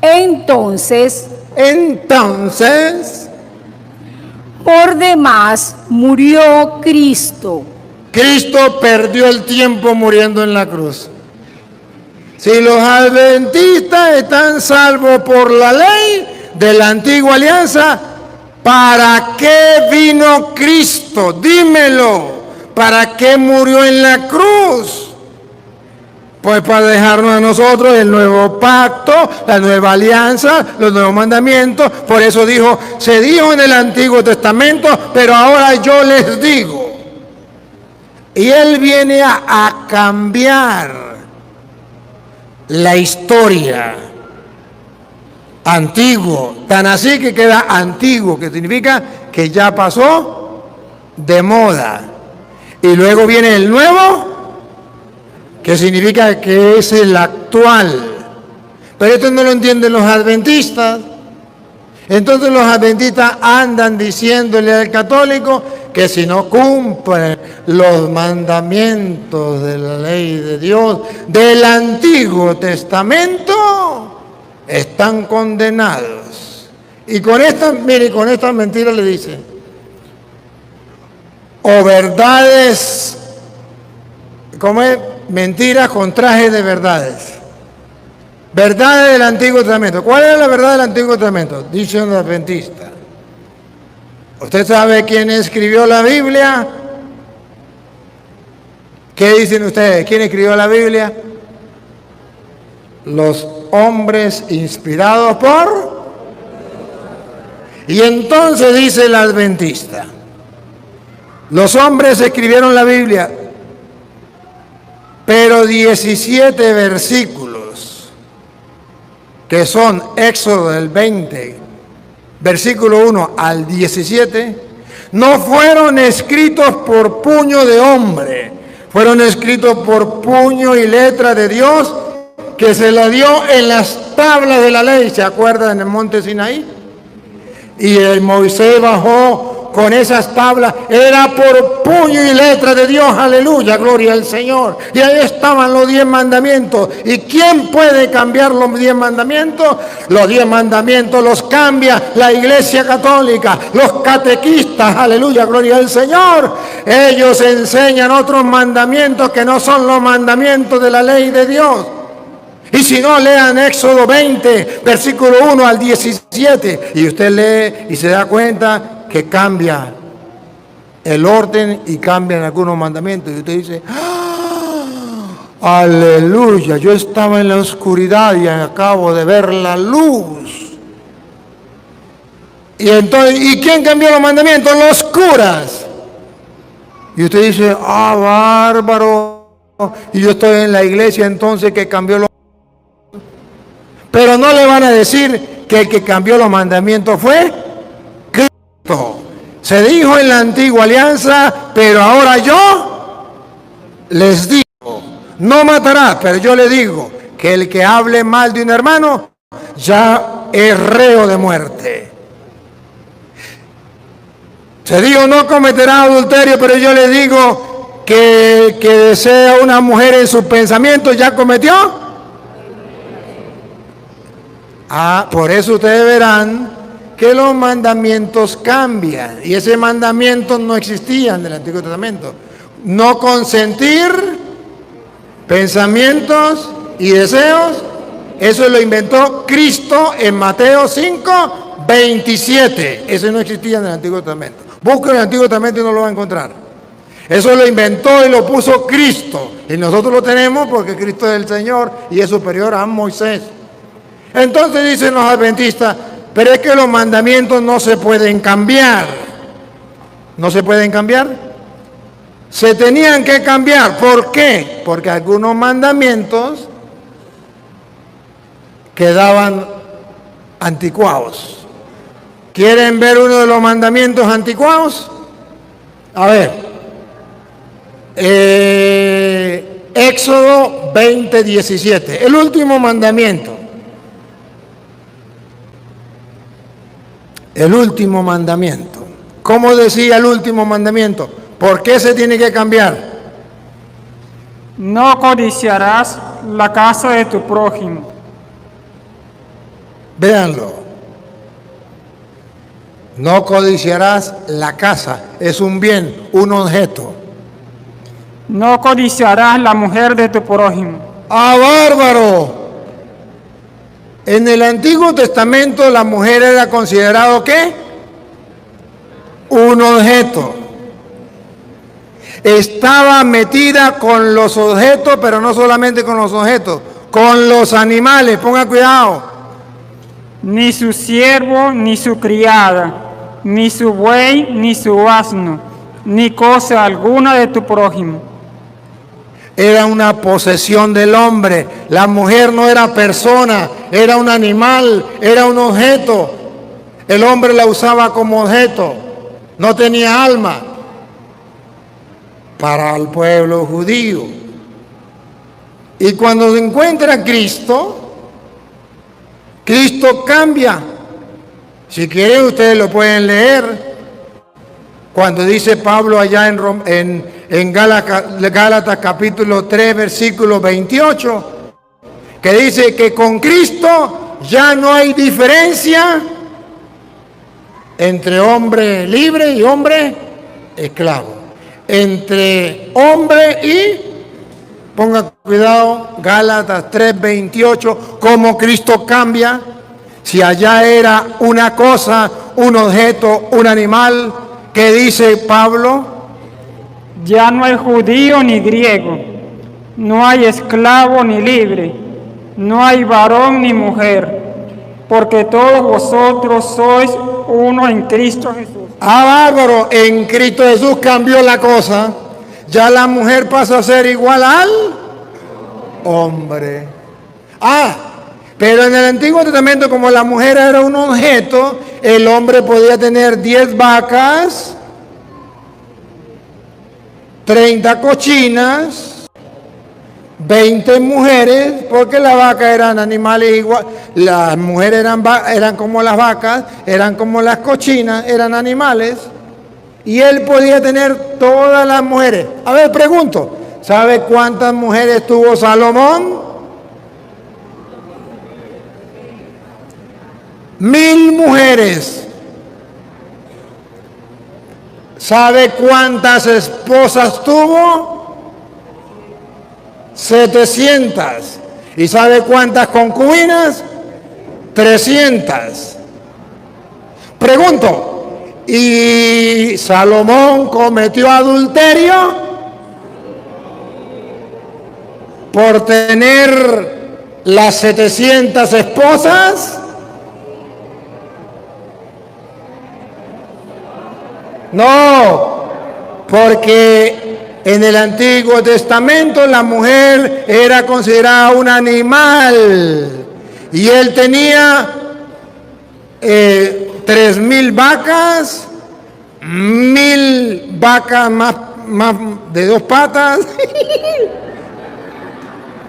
entonces por demás murió Cristo. Cristo perdió el tiempo muriendo en la cruz. Si los adventistas están salvos por la ley de la antigua alianza, ¿para qué vino Cristo? Dímelo. ¿Para qué murió en la cruz? Pues para dejarnos a nosotros el nuevo pacto, la nueva alianza, los nuevos mandamientos. Por eso dijo, se dijo en el Antiguo Testamento, pero ahora yo les digo. Y Él viene a cambiar la historia. Antiguo, tan así que queda antiguo, que significa que ya pasó de moda. Y luego viene el nuevo, que significa que es el actual. Pero esto no lo entienden los adventistas. Entonces los adventistas andan diciéndole al católico que si no cumplen los mandamientos de la ley de Dios del Antiguo Testamento, están condenados. Y con esta, mire, con estas mentiras le dice, o verdades, ¿cómo es? Mentiras con traje de verdades. Verdad del Antiguo Testamento. ¿Cuál es la verdad del Antiguo Testamento? Dice un adventista. ¿Usted sabe quién escribió la Biblia? ¿Qué dicen ustedes? ¿Quién escribió la Biblia? Los hombres inspirados por... Y entonces dice el adventista, los hombres escribieron la Biblia, pero 17 versículos, que son Éxodo del 20, versículo 1 al 17, no fueron escritos por puño de hombre, fueron escritos por puño y letra de Dios, que se lo dio en las tablas de la ley. ¿Se acuerdan en el monte Sinaí? Y el Moisés bajó con esas tablas, era por puño y letra de Dios, aleluya, gloria al Señor. Y ahí estaban los 10 mandamientos. ¿Y quién puede cambiar los 10 mandamientos? Los 10 mandamientos los cambia la Iglesia Católica, los catequistas, aleluya, gloria al Señor. Ellos enseñan otros mandamientos que no son los mandamientos de la ley de Dios. Y si no, lean Éxodo 20, versículo 1 al 17, y usted lee y se da cuenta que cambia el orden y cambian algunos mandamientos. Y usted dice, ¡ah! ¡Aleluya! Yo estaba en la oscuridad y acabo de ver la luz. Y entonces, ¿y quién cambió los mandamientos? Los curas. Y usted dice, ¡ah, bárbaro! Y yo estoy en la iglesia entonces que cambió los... Pero no le van a decir que el que cambió los mandamientos fue Cristo. Se dijo en la antigua alianza, pero ahora yo les digo, no matarás, pero yo le digo que el que hable mal de un hermano ya es reo de muerte. Se dijo, no cometerá adulterio, pero yo le digo que desea una mujer en sus pensamientos, ¿ya cometió? Por eso ustedes verán que los mandamientos cambian. Y ese mandamiento no existía en el Antiguo Testamento. No consentir pensamientos y deseos. Eso lo inventó Cristo en Mateo 5, 27. Eso no existía en el Antiguo Testamento. Busca en el Antiguo Testamento y no lo va a encontrar. Eso lo inventó y lo puso Cristo. Y nosotros lo tenemos porque Cristo es el Señor y es superior a Moisés. Entonces dicen los adventistas, pero es que los mandamientos no se pueden cambiar. ¿No se pueden cambiar? Se tenían que cambiar. ¿Por qué? Porque algunos mandamientos quedaban anticuados. ¿Quieren ver uno de los mandamientos anticuados? A ver. Éxodo 20, 17. El último mandamiento. El último mandamiento. ¿Cómo decía el último mandamiento? ¿Por qué se tiene que cambiar? No codiciarás la casa de tu prójimo. Véanlo. No codiciarás la casa. Es un bien, un objeto. No codiciarás la mujer de tu prójimo. ¡Ah, bárbaro! En el Antiguo Testamento la mujer era considerado ¿qué? Un objeto. Estaba metida con los objetos, pero no solamente con los objetos, con los animales. Ponga cuidado. Ni su siervo, ni su criada, ni su buey, ni su asno, ni cosa alguna de tu prójimo. Era una posesión del hombre. La mujer no era persona, era un animal, era un objeto. El hombre la usaba como objeto, no tenía alma. Para el pueblo judío. Y cuando se encuentra a Cristo, Cristo cambia. Si quieren ustedes lo pueden leer. Cuando dice Pablo allá en Gálatas capítulo 3, versículo 28, que dice que con Cristo ya no hay diferencia entre hombre libre y hombre esclavo, entre hombre y Ponga cuidado, Gálatas 3:28, cómo Cristo cambia. Si allá era una cosa, un objeto, un animal, ¿qué dice Pablo? Ya no hay judío ni griego, no hay esclavo ni libre, no hay varón ni mujer, porque todos vosotros sois uno en Cristo Jesús. Ah, bárbaro, en Cristo Jesús cambió la cosa. Ya la mujer pasa a ser igual al hombre. Pero en el Antiguo Testamento, como la mujer era un objeto, el hombre podía tener 10 vacas, 30 cochinas, 20 mujeres, porque las vacas eran animales igual, las mujeres eran como las vacas, eran como las cochinas, eran animales, y él podía tener todas las mujeres. A ver, pregunto, ¿sabe cuántas mujeres tuvo Salomón? 1000 mujeres. ¿Sabe cuántas esposas tuvo? 700. ¿Y sabe cuántas concubinas? 300. Pregunto, ¿y Salomón cometió adulterio por tener las 700 esposas? No, porque en el Antiguo Testamento la mujer era considerada un animal y él tenía 3000 vacas, 1000 vacas más de 2 patas.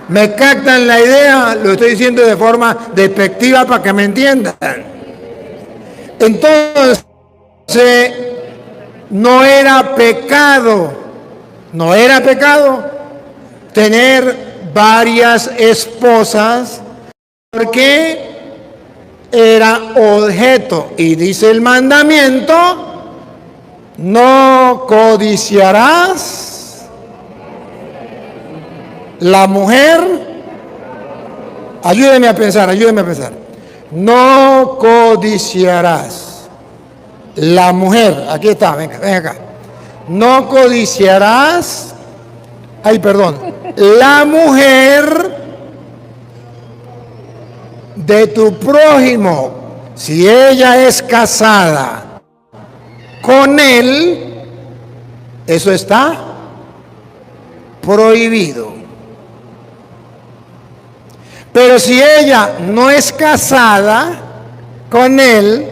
¿Me captan la idea? Lo estoy diciendo de forma despectiva para que me entiendan. Entonces, no era pecado tener varias esposas, porque era objeto. Y dice el mandamiento, no codiciarás la mujer. Ayúdeme a pensar. No codiciarás la mujer. Aquí está, ven acá. No codiciarás, la mujer de tu prójimo, si ella es casada con él, eso está prohibido. Pero si ella no es casada con él,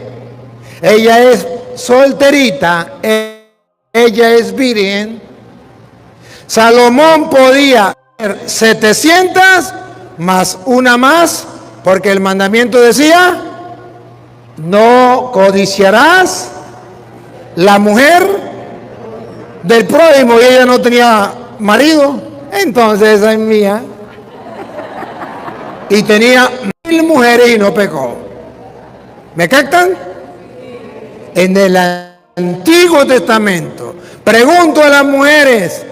ella es solterita, ella es virgen, Salomón podía tener 700 más una más, porque el mandamiento decía, no codiciarás la mujer del prójimo, y ella no tenía marido, entonces esa es mía. Y tenía 1000 mujeres y no pecó. ¿Me captan? En el Antiguo Testamento, pregunto a las mujeres,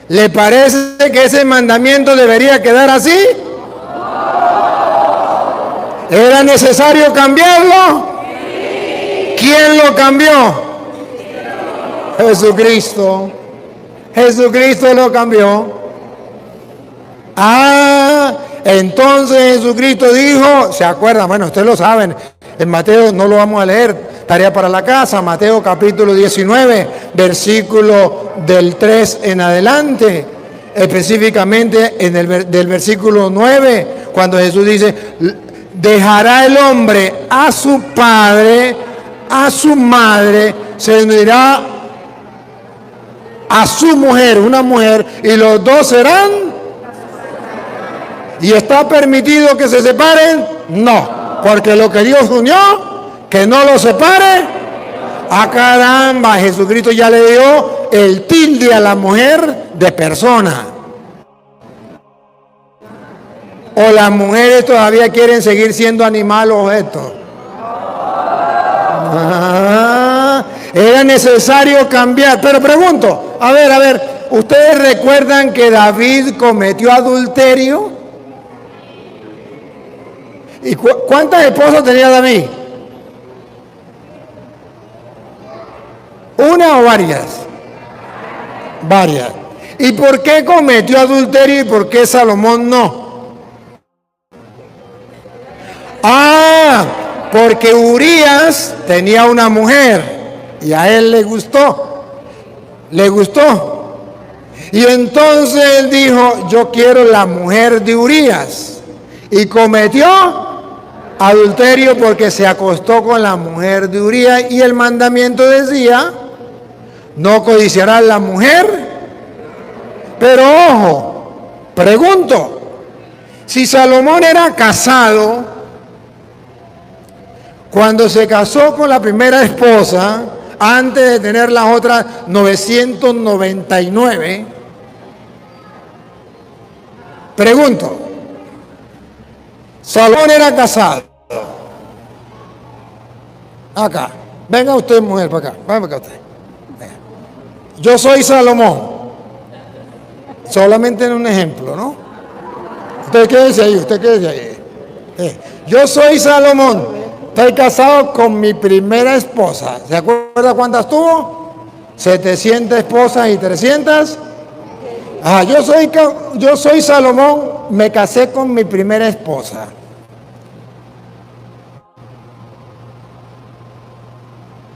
¿le parece que ese mandamiento debería quedar así? ¿Era necesario cambiarlo? ¿Quién lo cambió? Jesucristo. Jesucristo lo cambió. Entonces Jesucristo dijo, ¿se acuerdan? Bueno, ustedes lo saben, en Mateo no lo vamos a leer, tarea para la casa, Mateo capítulo 19, versículo del 3 en adelante, específicamente del versículo 9, cuando Jesús dice, dejará el hombre a su padre, a su madre, se unirá a su mujer, una mujer, y los dos serán. ¿Y está permitido que se separen? No, porque lo que Dios unió, que no lo separe. Caramba, Jesucristo ya le dio el tilde a la mujer de persona. O las mujeres todavía quieren seguir siendo animal o objeto. Era necesario cambiar. Pero pregunto, a ver, ¿Ustedes recuerdan que David cometió adulterio? ¿Y cuántas esposas tenía David? ¿Una o varias? Varias. ¿Y por qué cometió adulterio y por qué Salomón no? Ah, porque Urías tenía una mujer y a él le gustó. Le gustó. Y entonces él dijo, yo quiero la mujer de Urías. Y cometió adulterio porque se acostó con la mujer de Urías. Y el mandamiento decía, no codiciarás la mujer. Pero ojo, pregunto, si Salomón era casado, cuando se casó con la primera esposa, antes de tener las otras 999, pregunto, Salomón era casado. Acá, venga usted, mujer, para acá, venga para acá usted. Venga. Yo soy Salomón. Solamente en un ejemplo, ¿no? Usted quédese ahí. Yo soy Salomón, estoy casado con mi primera esposa. ¿Se acuerda cuántas tuvo? 700 esposas y 300. Yo soy Salomón, me casé con mi primera esposa.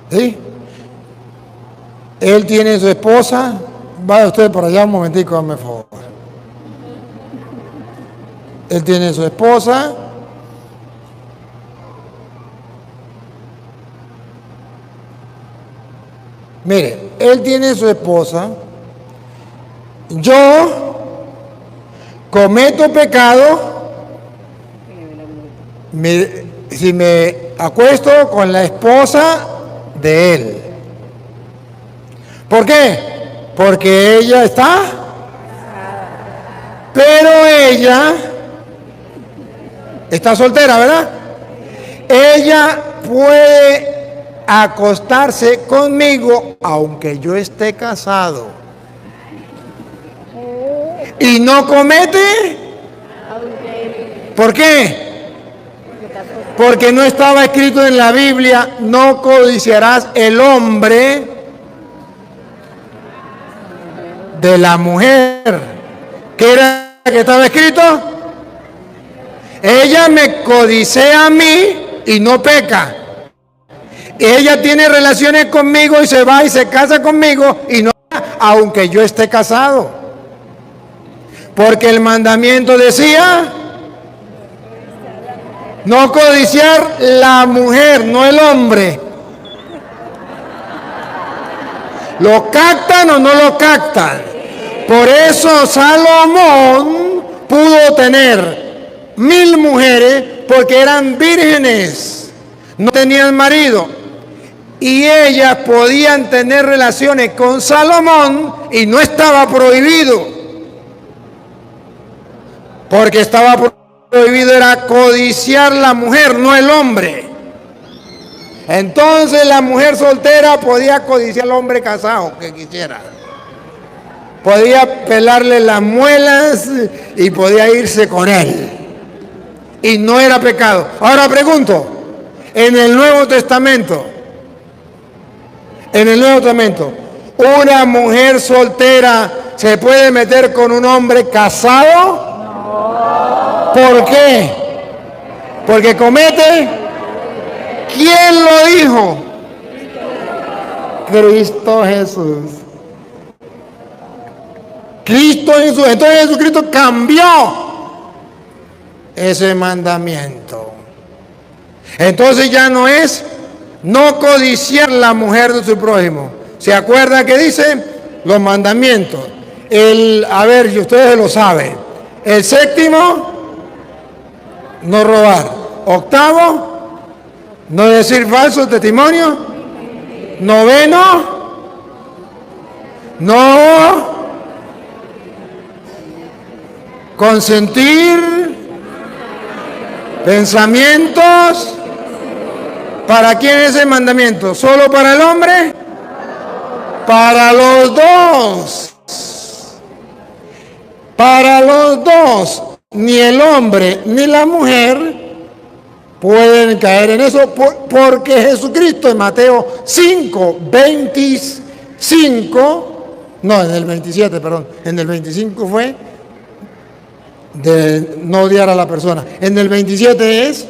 ¿Sí? Él tiene su esposa. Vaya usted por allá un momentico, hazme favor. Él tiene su esposa. Mire, él tiene su esposa. Yo cometo pecado si me acuesto con la esposa de él. ¿Por qué? Porque ella está, pero ella está soltera, ¿verdad? Ella puede acostarse conmigo aunque yo esté casado y no comete. ¿Por qué? Porque no estaba escrito en la Biblia, no codiciarás el hombre de la mujer. ¿Qué era que estaba escrito? Ella me codicea a mí y no peca. Ella tiene relaciones conmigo y se va y se casa conmigo y no, aunque yo esté casado. Porque el mandamiento decía, no codiciar la mujer, no el hombre. ¿Lo captan o no lo captan? Por eso Salomón pudo tener 1000 mujeres porque eran vírgenes, no tenían marido. Y ellas podían tener relaciones con Salomón y no estaba prohibido. Porque estaba prohibido era codiciar la mujer, no el hombre. Entonces la mujer soltera podía codiciar al hombre casado que quisiera. Podía pelarle las muelas y podía irse con él. Y no era pecado. Ahora pregunto, en el Nuevo Testamento, ¿una mujer soltera se puede meter con un hombre casado? No. ¿Por qué? Porque comete. ¿Quién lo dijo? Cristo Jesús. Cristo Jesús. Entonces Jesucristo cambió ese mandamiento. Entonces ya no es no codiciar la mujer de su prójimo. ¿Se acuerdan que dice los mandamientos? A ver, y ustedes lo saben. El séptimo, no robar. Octavo, no decir falso testimonio. Noveno, no consentir pensamientos. ¿Para quién es el mandamiento? ¿Solo para el hombre? Para los dos. Para los dos, ni el hombre ni la mujer pueden caer en eso, porque Jesucristo en Mateo 5, 25, no, en el 27, perdón, en el 25 fue de no odiar a la persona. En el 27 es,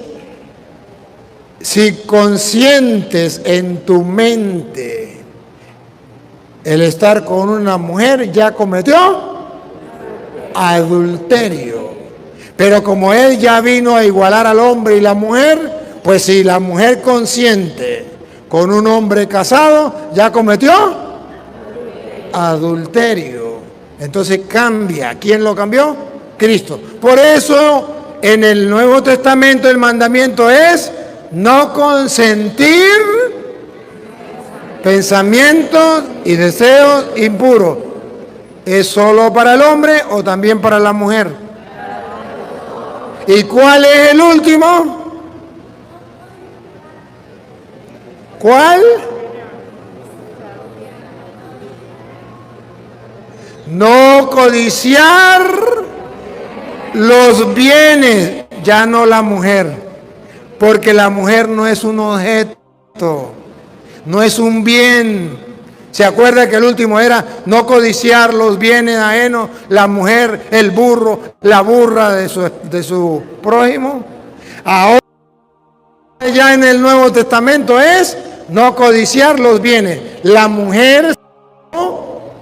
si consientes en tu mente el estar con una mujer, ya cometió adulterio. Pero como él ya vino a igualar al hombre y la mujer, pues si la mujer consiente con un hombre casado, ya cometió adulterio. Entonces cambia. ¿Quién lo cambió? Cristo. Por eso en el Nuevo Testamento el mandamiento es no consentir pensamientos y deseos impuros. ¿Es solo para el hombre o también para la mujer? ¿Y cuál es el último? ¿Cuál? No codiciar los bienes, ya no la mujer, porque la mujer no es un objeto, no es un bien. ¿Se acuerda que el último era no codiciar los bienes ajenos, la mujer, el burro, la burra de su prójimo? Ahora ya en el Nuevo Testamento es no codiciar los bienes. La mujer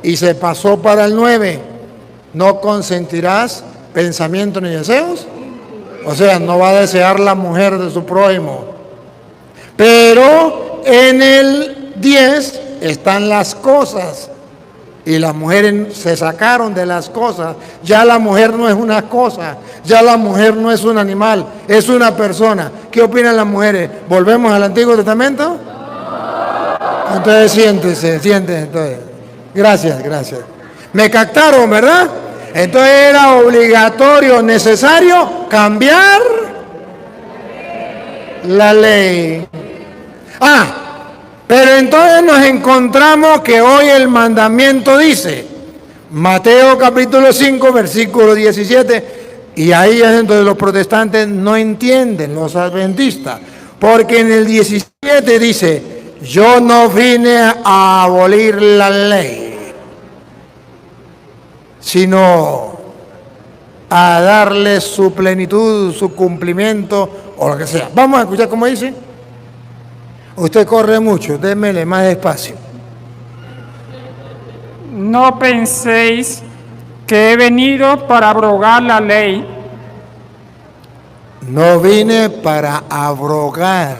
y se pasó para el 9. No consentirás pensamientos ni deseos. O sea, no va a desear la mujer de su prójimo. Pero en el 10 están las cosas. Y las mujeres se sacaron de las cosas. Ya la mujer no es una cosa. Ya la mujer no es un animal. Es una persona. ¿Qué opinan las mujeres? ¿Volvemos al Antiguo Testamento? Entonces siéntese. Entonces. Gracias. Me captaron, ¿verdad? Entonces era obligatorio, necesario cambiar la ley. Pero entonces nos encontramos que hoy el mandamiento dice, Mateo capítulo 5, versículo 17, y ahí es donde los protestantes no entienden, los adventistas, porque en el 17 dice, yo no vine a abolir la ley, sino a darle su plenitud, su cumplimiento, o lo que sea. Vamos a escuchar cómo dice. Usted corre mucho, démele más despacio. No penséis que he venido para abrogar la ley. No vine para abrogar,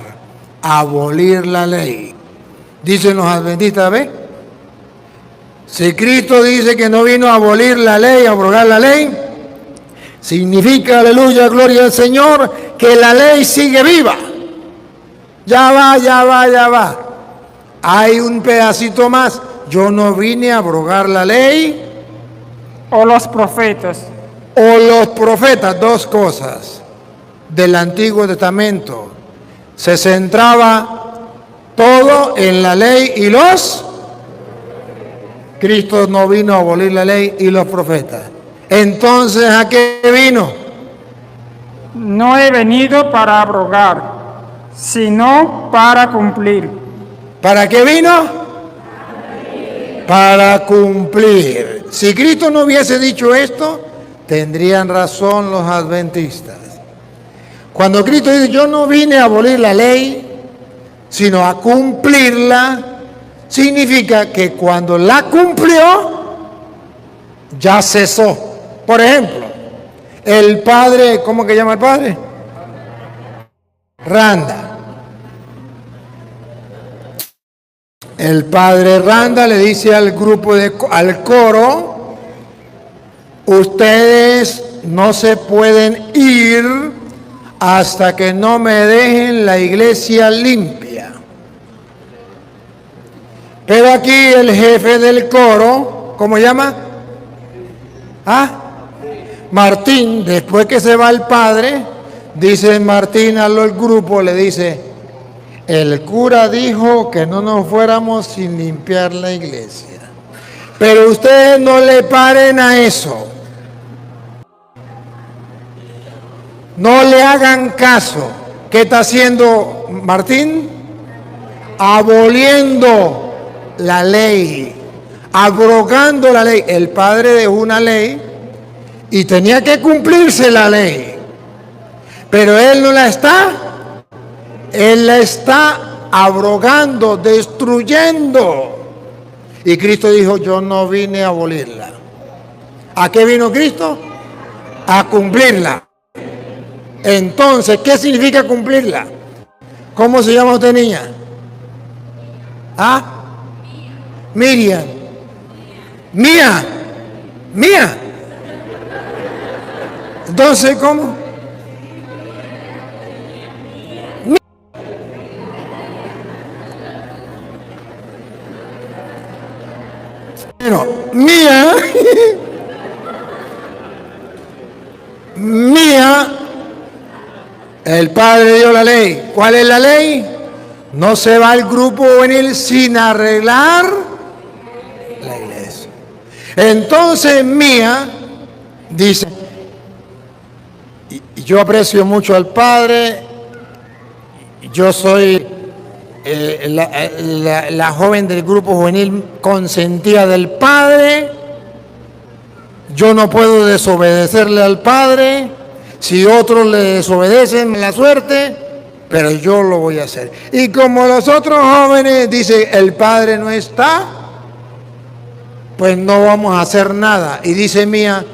abolir la ley. Dicen los adventistas, ¿ve? Si Cristo dice que no vino a abolir la ley, a abrogar la ley, significa, aleluya, gloria al Señor, que la ley sigue viva. Ya va. Hay un pedacito más. Yo no vine a abrogar la ley. O los profetas. O los profetas, dos cosas del Antiguo Testamento. Se centraba todo en la ley y los. Cristo no vino a abolir la ley y los profetas. Entonces, ¿a qué vino? No he venido para abrogar, sino para cumplir. ¿Para qué vino? Para cumplir. Si Cristo no hubiese dicho esto, tendrían razón los adventistas. Cuando Cristo dice, yo no vine a abolir la ley, sino a cumplirla, significa que cuando la cumplió, ya cesó. Por ejemplo, el padre, ¿cómo que llama el padre? Randa. El padre Randa le dice al grupo, al coro, ustedes no se pueden ir hasta que no me dejen la iglesia limpia. Pero aquí el jefe del coro, ¿cómo llama? Martín, después que se va el padre, dice Martín al grupo, le dice, el cura dijo que no nos fuéramos sin limpiar la iglesia. Pero ustedes no le paren a eso. No le hagan caso. ¿Qué está haciendo Martín? Aboliendo la ley, abrogando la ley. El padre dejó una ley y tenía que cumplirse la ley. Pero él no la está, él la está abrogando, destruyendo. Y Cristo dijo, yo no vine a abolirla. ¿A qué vino Cristo? A cumplirla. Entonces, ¿qué significa cumplirla? ¿Cómo se llama usted, niña? ¿Ah? Miriam. Mía. Mía. Entonces, ¿cómo? Bueno, mía. Mía. El padre dio la ley. ¿Cuál es la ley? No se va al grupo juvenil sin arreglar la iglesia. Entonces Mía dice, y yo aprecio mucho al padre, yo soy la joven del grupo juvenil consentida del padre, yo no puedo desobedecerle al padre, si otros le desobedecen, la suerte, pero yo lo voy a hacer. Y como los otros jóvenes dicen, el padre no está, pues no vamos a hacer nada. Y dice Mía,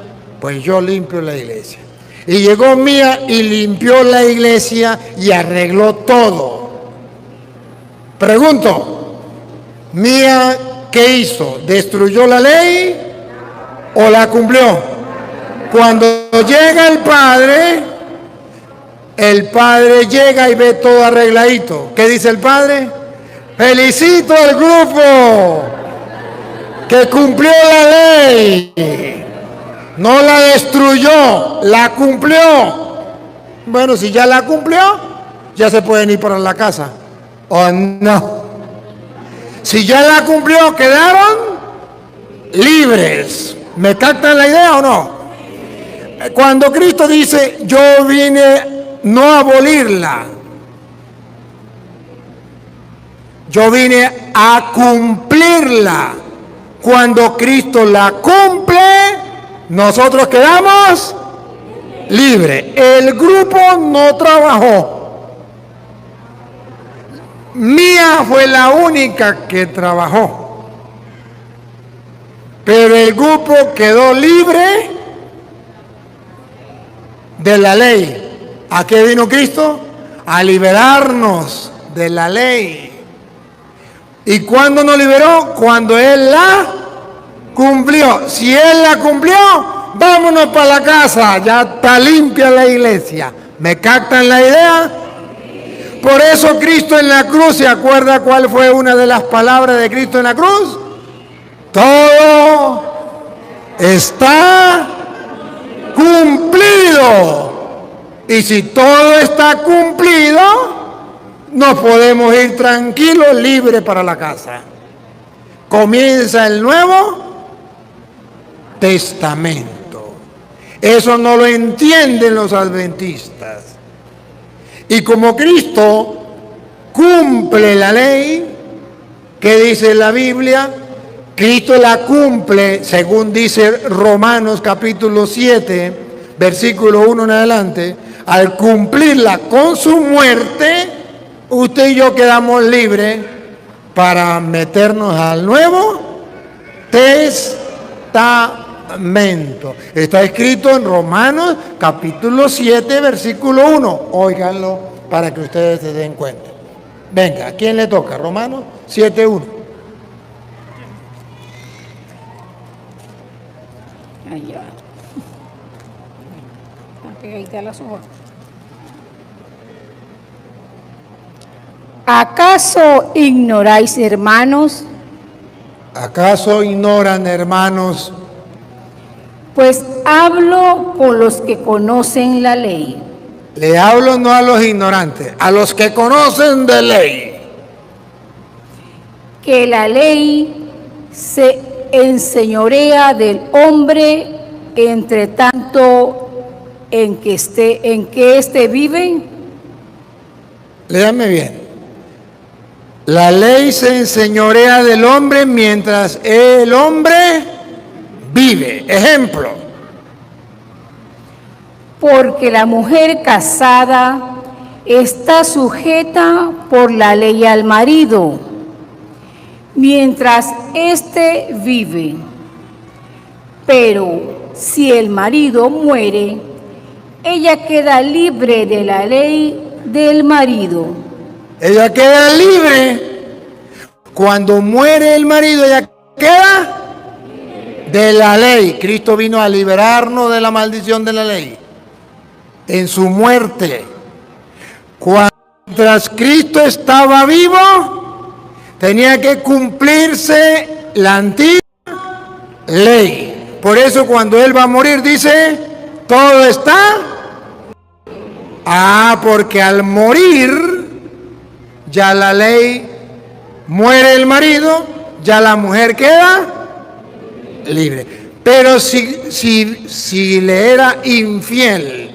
pues yo limpio la iglesia. Y llegó Mía y limpió la iglesia y arregló todo. Pregunto, Mía, ¿qué hizo? ¿Destruyó la ley o la cumplió? Cuando llega el padre llega y ve todo arregladito. ¿Qué dice el padre? Felicito al grupo que cumplió la ley. No la destruyó, la cumplió. Bueno, si ya la cumplió, ya se pueden ir para la casa. ¿O no? Si ya la cumplió, quedaron libres. ¿Me captan la idea o no? Cuando Cristo dice, yo vine no a abolirla, yo vine a cumplirla. Cuando Cristo la cumple, nosotros quedamos libres. El grupo no trabajó. Mía fue la única que trabajó. Pero el grupo quedó libre de la ley. ¿A qué vino Cristo? A liberarnos de la ley. ¿Y cuándo nos liberó? Cuando Él la cumplió. Si Él la cumplió, vámonos para la casa. Ya está limpia la iglesia. ¿Me captan la idea? Por eso Cristo en la cruz, ¿se acuerda cuál fue una de las palabras de Cristo en la cruz? Todo está cumplido. Y si todo está cumplido, nos podemos ir tranquilos, libres para la casa. Comienza el Nuevo Testamento. Eso no lo entienden los adventistas. Y como Cristo cumple la ley, ¿qué dice la Biblia? Cristo la cumple, según dice Romanos capítulo 7, versículo 1 en adelante. Al cumplirla con su muerte, usted y yo quedamos libres para meternos al Nuevo Testamento. Está escrito en Romanos capítulo 7, versículo 1. Óiganlo para que ustedes se den cuenta. Venga, ¿a quién le toca? Romanos 7, 1. Allá. Está pegadita a las hojas. ¿Acaso ignoráis, hermanos? ¿Acaso ignoran, hermanos? Pues hablo con los que conocen la ley. Le hablo no a los ignorantes, a los que conocen de ley. Que la ley se enseñorea del hombre, entre tanto en que éste vive. Léame bien. La ley se enseñorea del hombre mientras el hombre vive. Ejemplo. Porque la mujer casada está sujeta por la ley al marido, mientras éste vive. Pero si el marido muere, ella queda libre de la ley del marido. Ella queda libre. Cuando muere el marido, ella queda de la ley. Cristo vino a liberarnos de la maldición de la ley en su muerte. Mientras Cristo estaba vivo, tenía que cumplirse la antigua ley. Por eso cuando Él va a morir dice, todo está. Porque al morir, ya la ley, muere el marido, ya la mujer queda libre. Pero si le era infiel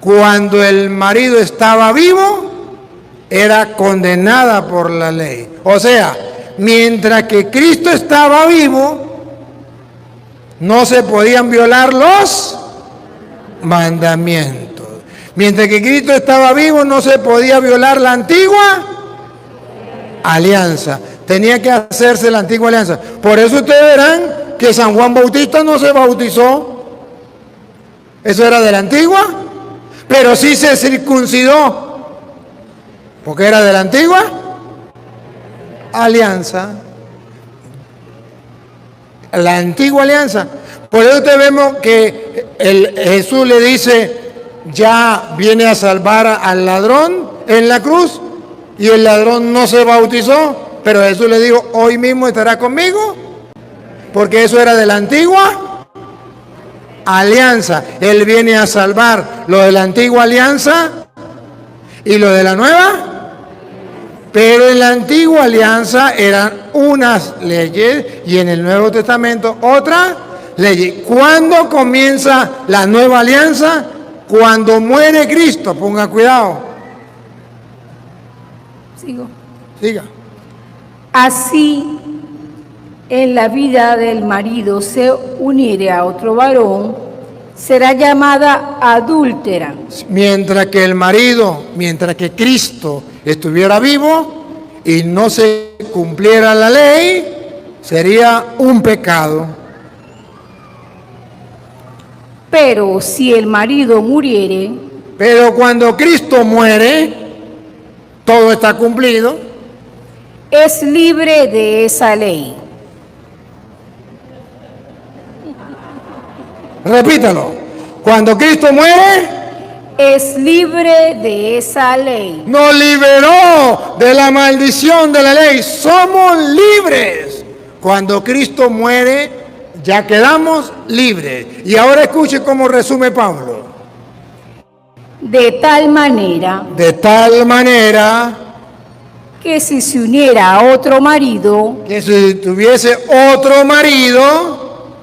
cuando el marido estaba vivo, era condenada por la ley. O sea, mientras que Cristo estaba vivo, no se podían violar los mandamientos. Mientras que Cristo estaba vivo, no se podía violar la antigua alianza. Tenía que hacerse la antigua alianza. Por eso ustedes verán que San Juan Bautista no se bautizó. Eso era de la antigua, pero sí se circuncidó, porque era de la antigua alianza. La antigua alianza. Por eso te vemos que Jesús le dice, ya viene a salvar al ladrón en la cruz, y el ladrón no se bautizó, pero Jesús le dijo, hoy mismo estará conmigo, porque eso era de la antigua alianza. Él viene a salvar lo de la antigua alianza y lo de la nueva. Pero en la antigua alianza eran unas leyes y en el Nuevo Testamento otras leyes. ¿Cuándo comienza la nueva alianza? Cuando muere Cristo. Ponga cuidado. Sigo. Siga. Así, en la vida del marido se uniere a otro varón, será llamada adúltera. Mientras que Cristo estuviera vivo y no se cumpliera la ley, sería un pecado. Pero si el marido muriere, pero cuando Cristo muere, todo está cumplido. Es libre de esa ley. Repítalo. Cuando Cristo muere, es libre de esa ley. Nos liberó de la maldición de la ley. Somos libres. Cuando Cristo muere, ya quedamos libres. Y ahora escuche cómo resume Pablo. De tal manera que si se uniera a otro marido, que si tuviese otro marido,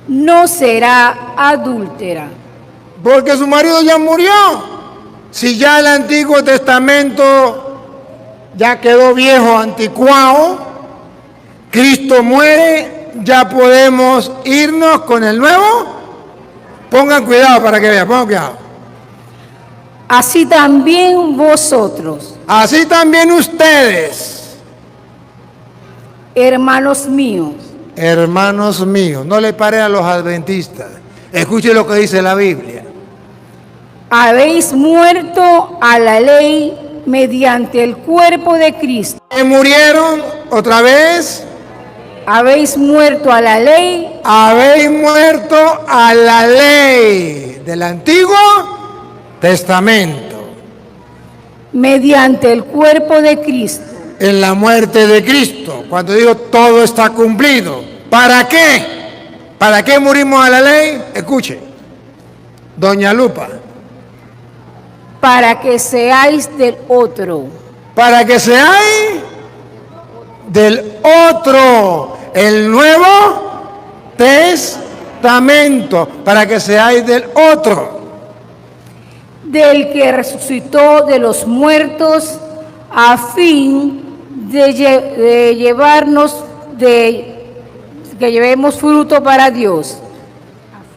no será adúltera. Porque su marido ya murió. Si ya el Antiguo Testamento ya quedó viejo, anticuado, Cristo muere, ya podemos irnos con el nuevo. Pongan cuidado para que vean, pongan cuidado. Así también vosotros. Así también ustedes. Hermanos míos. Hermanos míos, no le pare a los adventistas. Escuche lo que dice la Biblia. Habéis muerto a la ley mediante el cuerpo de Cristo. ¿Murieron otra vez? Habéis muerto a la ley. Habéis muerto a la ley del Antiguo Testamento. Mediante el cuerpo de Cristo. En la muerte de Cristo. Cuando digo todo está cumplido. ¿Para qué? ¿Para qué murimos a la ley? Escuche. Doña Lupa. Para que seáis del otro. Para que seáis del otro. El Nuevo Testamento. Para que seáis del otro. del que resucitó de los muertos, a fin de que llevemos fruto para Dios.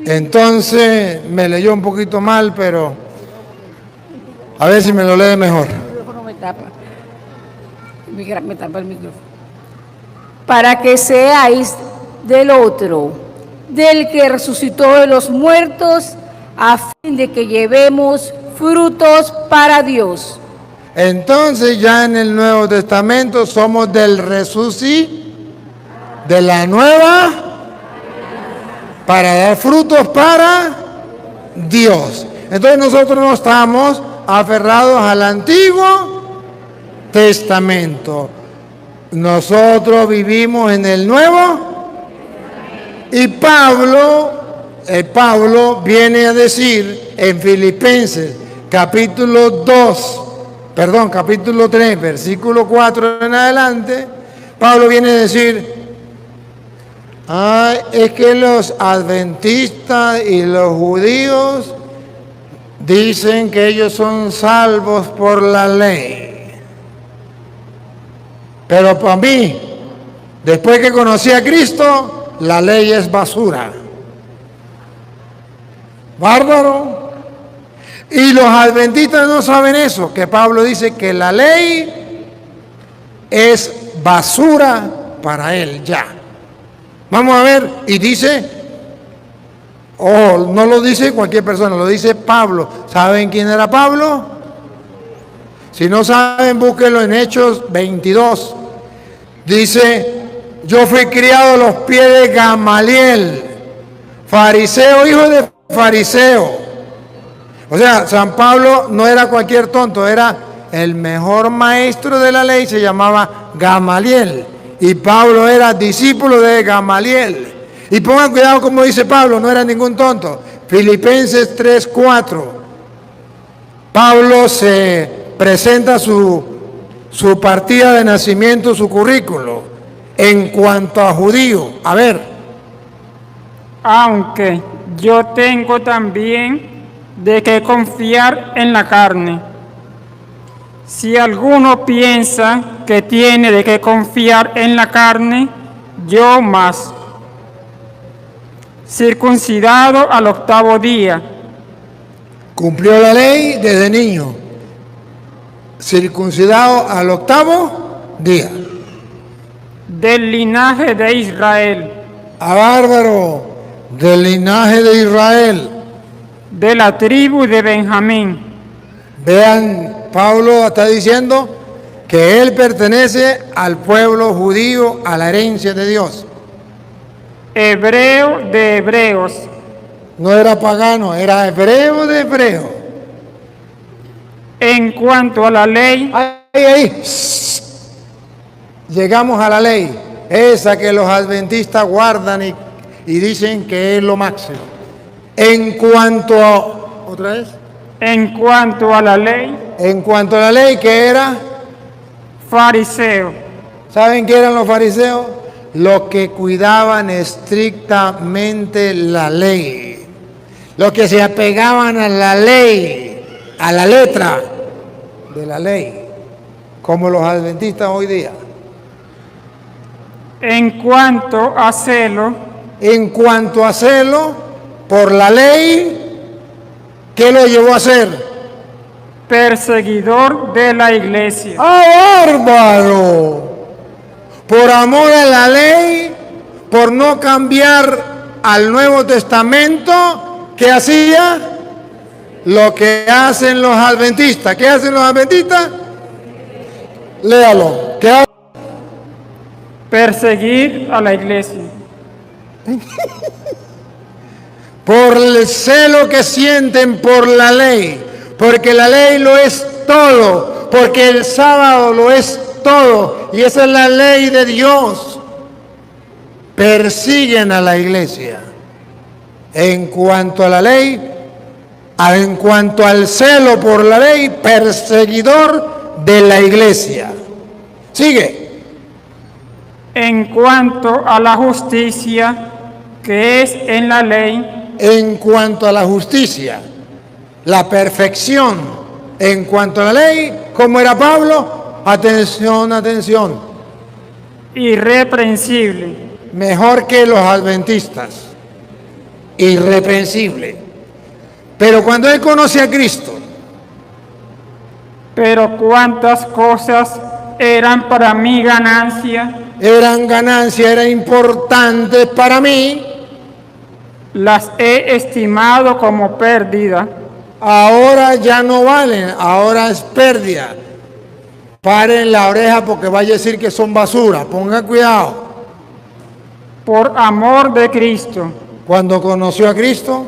Entonces, me leyó un poquito mal, pero a ver si me lo lee mejor. El micrófono me tapa. Me tapa el micrófono. Para que seáis del otro, del que resucitó de los muertos, a fin de que llevemos frutos para Dios. Entonces ya en el Nuevo Testamento somos del de la nueva, para dar frutos para Dios. Entonces nosotros no estamos aferrados al Antiguo Testamento. Nosotros vivimos en el Nuevo, y Pablo viene a decir en Filipenses capítulo 3, versículo 4 en adelante, Pablo viene a decir, es que los adventistas y los judíos dicen que ellos son salvos por la ley. Pero para mí, después que conocí a Cristo, la ley es basura. Bárbaro. Y los adventistas no saben eso, que Pablo dice que la ley es basura para él ya. Vamos a ver, y dice, no lo dice cualquier persona, lo dice Pablo. ¿Saben quién era Pablo? Si no saben, búsquenlo en Hechos 22. Dice, yo fui criado a los pies de Gamaliel, fariseo, hijo de fariseo. O sea, San Pablo no era cualquier tonto, era el mejor maestro de la ley, se llamaba Gamaliel. Y Pablo era discípulo de Gamaliel. Y pongan cuidado como dice Pablo, no era ningún tonto. Filipenses 3:4. Pablo se presenta su partida de nacimiento, su currículo, en cuanto a judío. A ver. Aunque yo tengo también de qué confiar en la carne. Si alguno piensa que tiene de qué confiar en la carne, yo más. Circuncidado al 8º día. Cumplió la ley desde niño. Circuncidado al 8º día. Del linaje de Israel. A bárbaro, del linaje de Israel. De la tribu de Benjamín. Vean, Pablo está diciendo que él pertenece al pueblo judío, a la herencia de Dios. Hebreo de hebreos. No era pagano, era hebreo de hebreo. En cuanto a la ley, ahí. Llegamos a la ley, esa que los adventistas guardan y dicen que es lo máximo. En cuanto a, ¿otra vez? En cuanto a la ley, ¿qué era? Fariseo. ¿Saben qué eran los fariseos? Los que cuidaban estrictamente la ley, los que se apegaban a la ley, a la letra de la ley, como los adventistas hoy día. En cuanto a celo, por la ley, ¿qué lo llevó a hacer? Perseguidor de la iglesia. ¡Ah, bárbaro! Por amor a la ley, por no cambiar al Nuevo Testamento, ¿qué hacía? Lo que hacen los adventistas. ¿Qué hacen los adventistas? Léalo. ¿Qué hacen? Perseguir a la iglesia. Por el celo que sienten por la ley, porque la ley lo es todo, porque el sábado lo es todo, y esa es la ley de Dios. Persiguen a la iglesia. En cuanto a la ley, en cuanto al celo por la ley, perseguidor de la iglesia. Sigue. En cuanto a la justicia que es en la ley, en cuanto a la justicia la perfección en cuanto a la ley, ¿cómo era Pablo? Atención, atención. Irreprensible. Mejor que los adventistas. Irreprensible. Pero cuando él conoce a Cristo, Pero cuántas cosas eran para mí ganancia, eran ganancias, eran importantes para mí, las he estimado como pérdida ahora ya no valen, ahora es pérdida. Paren la oreja porque vaya a decir que son basura, pongan cuidado. por amor de Cristo. Cuando conoció a Cristo,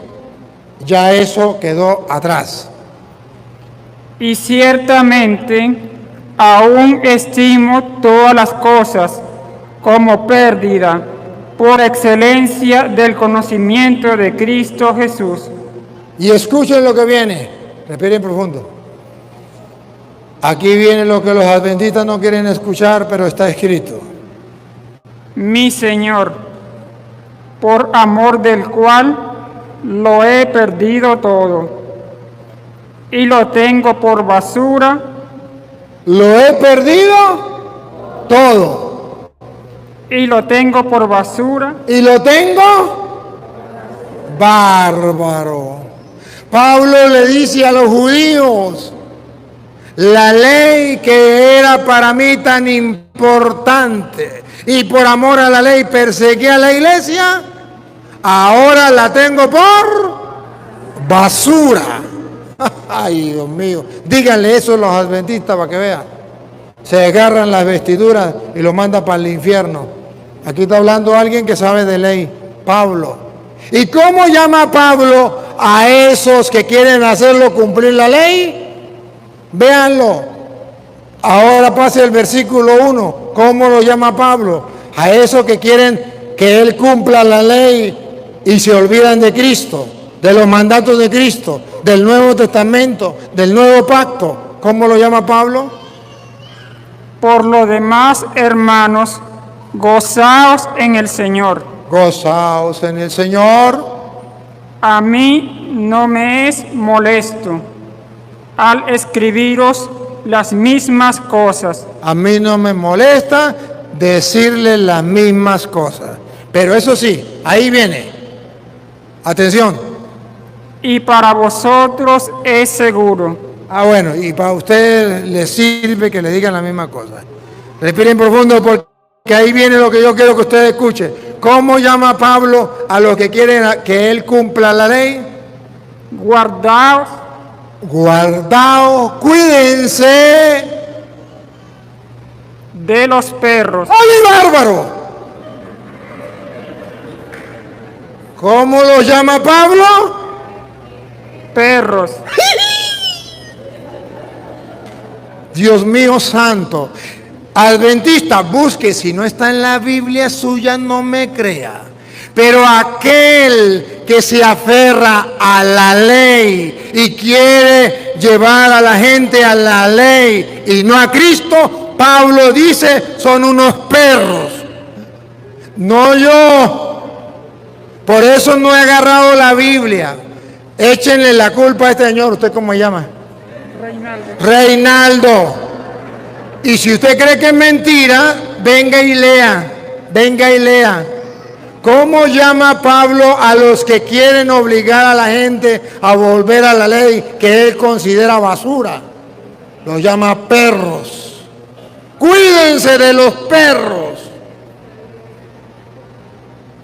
ya eso quedó atrás. Y ciertamente aún estimo todas las cosas como pérdida por excelencia del conocimiento de Cristo Jesús. Y escuchen lo que viene, respiren profundo. Aquí viene lo que los adventistas no quieren escuchar, pero está escrito. Mi Señor, por amor del cual lo he perdido todo y lo tengo por basura. Lo he perdido todo. Y lo tengo por basura. Y lo tengo bárbaro. Pablo le dice a los judíos, la ley que era para mí tan importante y por amor a la ley perseguí a la iglesia, ahora la tengo por basura. Ay, Dios mío, díganle eso a los adventistas para que vean. Se agarran las vestiduras y lo mandan para el infierno. Aquí está hablando alguien que sabe de ley, Pablo. ¿Y cómo llama Pablo a esos que quieren hacerlo cumplir la ley? Véanlo. Ahora pase el versículo 1. ¿Cómo lo llama Pablo? A esos que quieren que él cumpla la ley y se olvidan de Cristo, de los mandatos de Cristo, del Nuevo Testamento, del Nuevo Pacto. ¿Cómo lo llama Pablo? Por lo demás, hermanos, gozaos en el Señor. Gozaos en el Señor. A mí no me es molesto al escribiros las mismas cosas. A mí no me molesta decirle las mismas cosas. Pero eso sí, ahí viene. Atención. Y para vosotros es seguro. Bueno, y para ustedes les sirve que le digan la misma cosa. Respiren profundo porque ahí viene lo que yo quiero que ustedes escuchen. ¿Cómo llama Pablo a los que quieren que él cumpla la ley? Guardaos. Guardaos, cuídense de los perros. ¡Ay, bárbaro! ¿Cómo lo llama Pablo? Perros. Dios mío santo. Adventista, busque, si no está en la Biblia suya, no me crea. Pero aquel que se aferra a la ley y quiere llevar a la gente a la ley y no a Cristo, Pablo dice, son unos perros. No yo. Por eso no he agarrado la Biblia. Échenle la culpa a este señor. ¿Usted cómo se llama? Reinaldo. Y si usted cree que es mentira, venga y lea. Venga y lea. ¿Cómo llama Pablo a los que quieren obligar a la gente a volver a la ley que él considera basura? Los llama perros. Cuídense de los perros.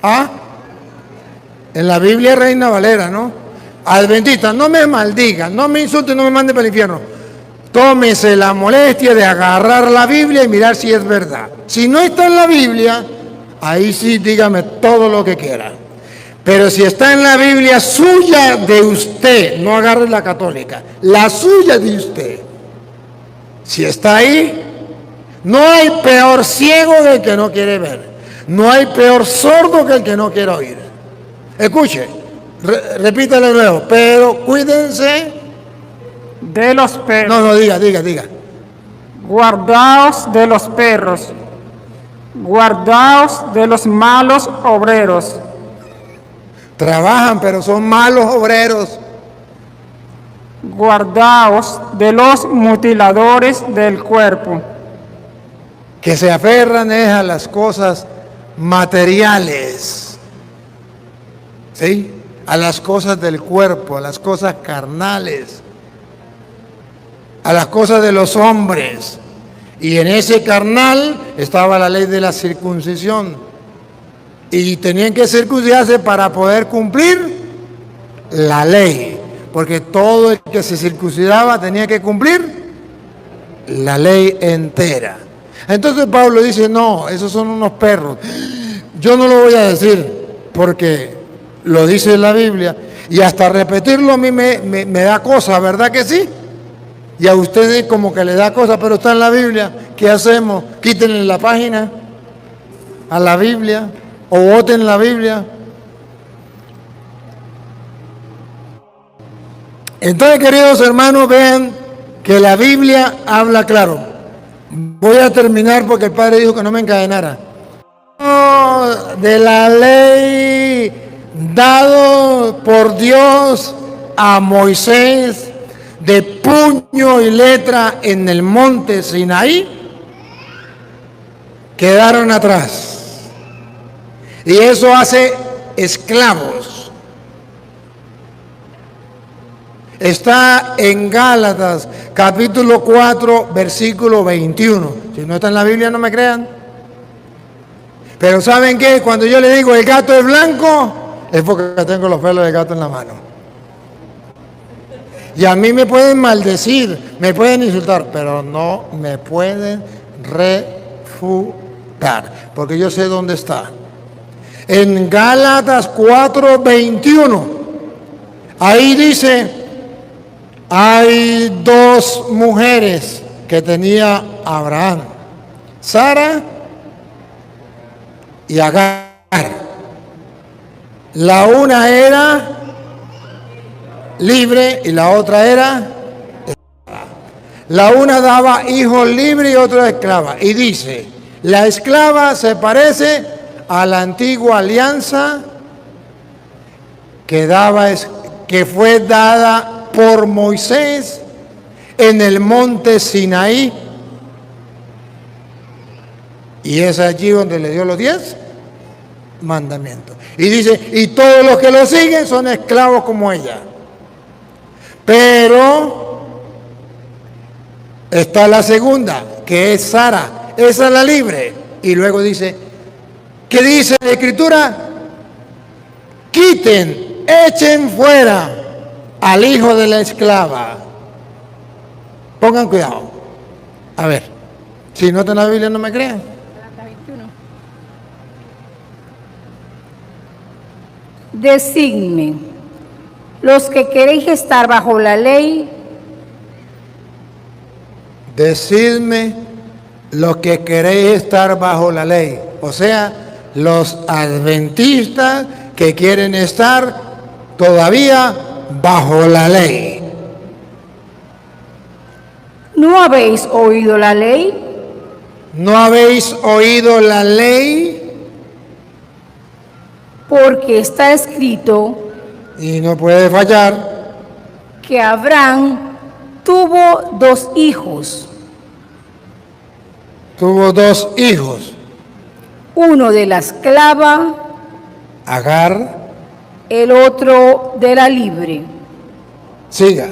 ¿Ah? En la Biblia es Reina Valera, ¿no? Adventista, no me maldigan, no me insulten, no me manden para el infierno. Tómese la molestia de agarrar la Biblia y mirar si es verdad. Si no está en la Biblia, ahí sí dígame todo lo que quiera. Pero si está en la Biblia suya de usted, no agarre la católica, la suya de usted. Si está ahí, no hay peor ciego del que no quiere ver. No hay peor sordo que el que no quiere oír. Escuche, repítalo de nuevo, pero cuídense de los perros. No, diga. Guardaos de los perros. Guardaos de los malos obreros. Trabajan, pero son malos obreros. guardaos de los mutiladores del cuerpo. Que se aferran es a las cosas materiales, ¿sí? A las cosas del cuerpo, a las cosas carnales, a las cosas de los hombres. Y en ese carnal estaba la ley de la circuncisión. Y tenían que circuncidarse para poder cumplir la ley. Porque todo el que se circuncidaba tenía que cumplir la ley entera. Entonces Pablo dice, no, esos son unos perros. Yo no lo voy a decir porque lo dice la Biblia. Y hasta repetirlo a mí me da cosa, ¿verdad que sí? Y a ustedes como que le da cosa, pero está en la Biblia. ¿Qué hacemos? Quítenle la página a la Biblia o voten la Biblia. Entonces, queridos hermanos, vean que la Biblia habla claro. Voy a terminar porque el Padre dijo que no me encadenara. De la ley dado por Dios a Moisés de puño y letra en el monte Sinaí, quedaron atrás. Y eso hace esclavos. Está en Gálatas, capítulo 4, versículo 21. Si no está en la Biblia, no me crean. Pero ¿saben qué? Cuando yo le digo el gato es blanco, es porque tengo los pelos del gato en la mano. Y a mí me pueden maldecir, me pueden insultar, pero no me pueden refutar, porque yo sé dónde está. En Gálatas 4:21, ahí dice, hay dos mujeres que tenía Abraham, Sara y Agar. La una era libre y la otra era esclava. La una daba hijos libres y otra esclava. Y dice, la esclava se parece a la antigua alianza que fue dada por Moisés en el monte Sinaí. Y es allí donde le dio los 10 mandamientos. Y dice, y todos los que lo siguen son esclavos como ella. Pero está la segunda, que es Sara. Esa es la libre. Y luego dice, ¿qué dice la Escritura? Quiten, echen fuera al hijo de la esclava. Pongan cuidado. A ver, si no está en la Biblia no me crean. Designe, los que queréis estar bajo la ley. Decidme los que queréis estar bajo la ley. O sea, los adventistas que quieren estar todavía bajo la ley. ¿No habéis oído la ley? ¿No habéis oído la ley? Porque está escrito Y no puede fallar que Abraham tuvo 2 hijos, tuvo 2 hijos, uno de la esclava, Agar, el otro de la libre. siga.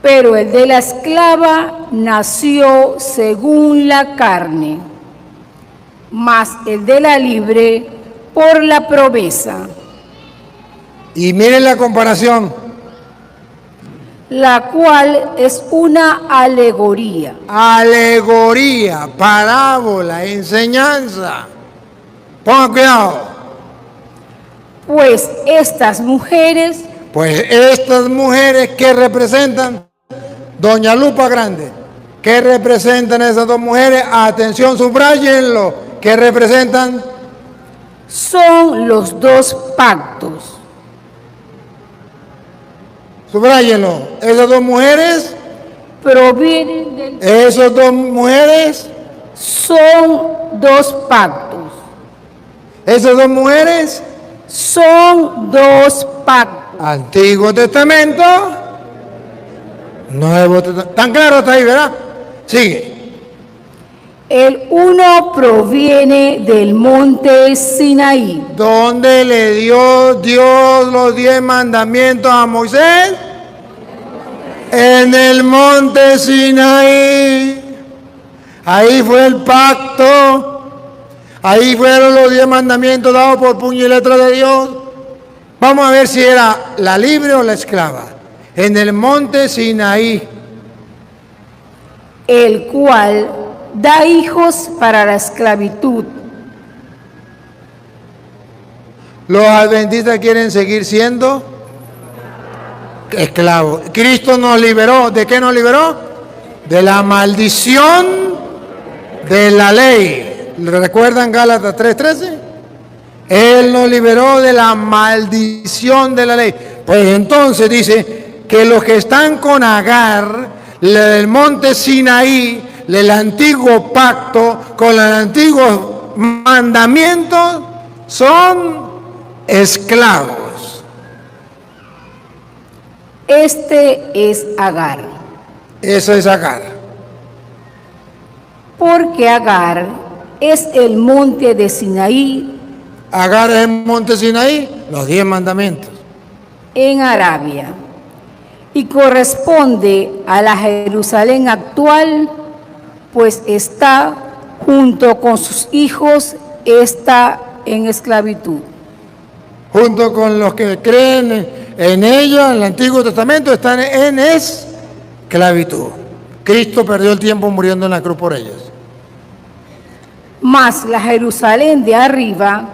Pero el de la esclava nació según la carne, mas el de la libre por la promesa. Y miren la comparación. La cual es una alegoría. Alegoría, parábola, enseñanza. Pongan cuidado. Pues estas mujeres, ¿qué representan? Doña Lupa Grande. ¿Qué representan esas 2 mujeres? Atención, subrayenlo. ¿Qué representan? son los 2 pactos. Subrayenlo. Esas 2 mujeres, Provienen del... esas 2 mujeres, Son 2 pactos. esas 2 mujeres, Son 2 pactos. Antiguo Testamento Nuevo Testamento. Tan claro está ahí, ¿verdad? Sigue. El uno proviene del monte Sinaí. ¿Dónde le dio Dios los 10 mandamientos a Moisés? En el monte Sinaí. Ahí fue el pacto. Ahí fueron los 10 mandamientos dados por puño y letra de Dios. Vamos a ver si era la libre o la esclava. En el monte Sinaí. El cual da hijos para la esclavitud. Los adventistas quieren seguir siendo esclavos. Cristo nos liberó. ¿De qué nos liberó? De la maldición de la ley. ¿Recuerdan Gálatas 3:13? Él nos liberó de la maldición de la ley. Pues entonces dice que los que están con Agar, del monte Sinaí, del antiguo pacto, con el antiguo mandamiento, son esclavos. Este es Agar. Eso es Agar. Porque Agar es el monte de Sinaí Agar es el monte Sinaí, los 10 mandamientos. en Arabia y corresponde a la Jerusalén actual, pues está junto con sus hijos, está en esclavitud. Junto con los que creen en ella, en el Antiguo Testamento, están en esclavitud. Cristo perdió el tiempo muriendo en la cruz por ellos. Mas la Jerusalén de arriba,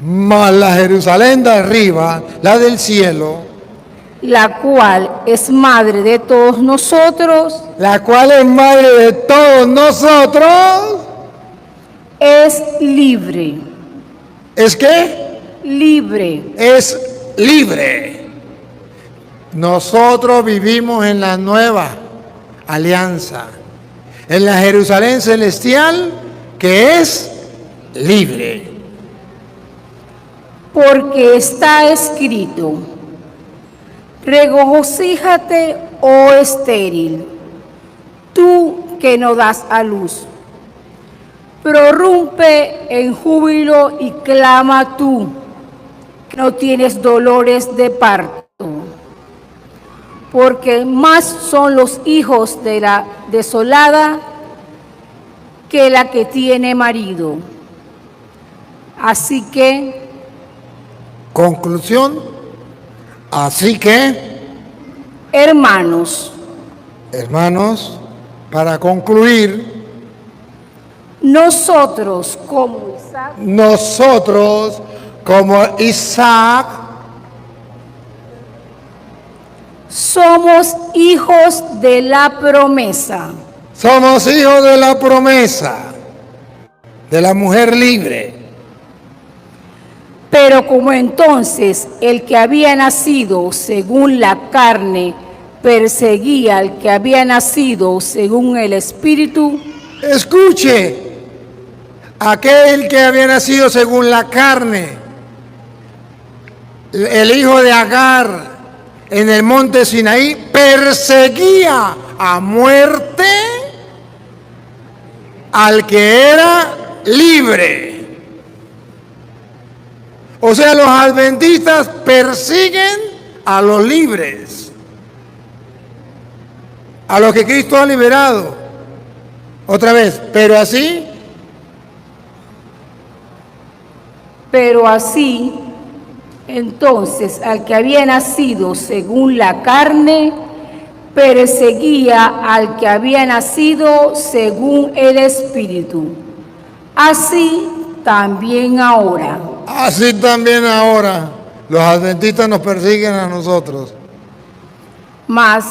Mas la Jerusalén de arriba, la del cielo, la cual es madre de todos nosotros, la cual es madre de todos nosotros, es libre. ¿es qué? Libre. Es libre. Nosotros vivimos en la nueva alianza, en la Jerusalén celestial, que es libre. Porque está escrito: regocíjate, oh estéril, tú que no das a luz. Prorrumpe en júbilo y clama tú, que no tienes dolores de parto. Porque más son los hijos de la desolada que la que tiene marido. Así que, Conclusión. Así que, hermanos, hermanos, para concluir, nosotros como Isaac nosotros como Isaac somos hijos de la promesa. somos hijos de la promesa, de la mujer libre. Pero como entonces el que había nacido según la carne perseguía al que había nacido según el Espíritu, Escuche, aquel que había nacido según la carne, el hijo de Agar en el monte Sinaí, perseguía a muerte al que era libre. O sea, los adventistas persiguen a los libres, a los que Cristo ha liberado. Otra vez, pero así, entonces al que había nacido según la carne perseguía al que había nacido según el Espíritu. Así también ahora. así también ahora los adventistas nos persiguen a nosotros. Mas,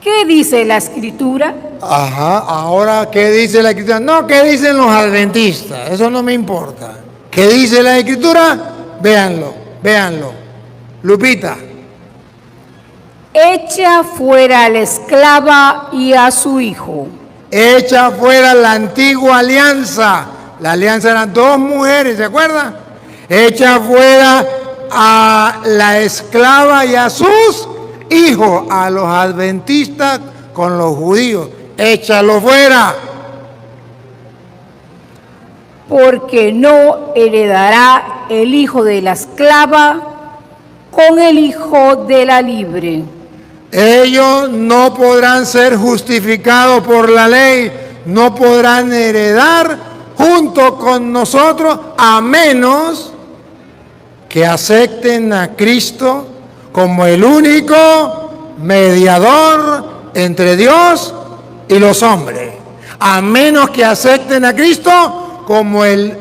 ¿qué dice la Escritura? Ajá, ahora, ¿qué dice la Escritura? No, ¿qué dicen los adventistas? Eso no me importa. ¿Qué dice la Escritura? Véanlo, véanlo. Lupita, Echa fuera a la esclava y a su hijo. echa fuera la antigua alianza. La alianza eran 2 mujeres, ¿se acuerdan? Echa fuera a la esclava y a sus hijo a los adventistas con los judíos. Échalo fuera. Porque no heredará el hijo de la esclava con el hijo de la libre. Ellos no podrán ser justificados por la ley, no podrán heredar junto con nosotros a menos que acepten a Cristo como el único mediador entre Dios y los hombres. A menos que acepten a Cristo como el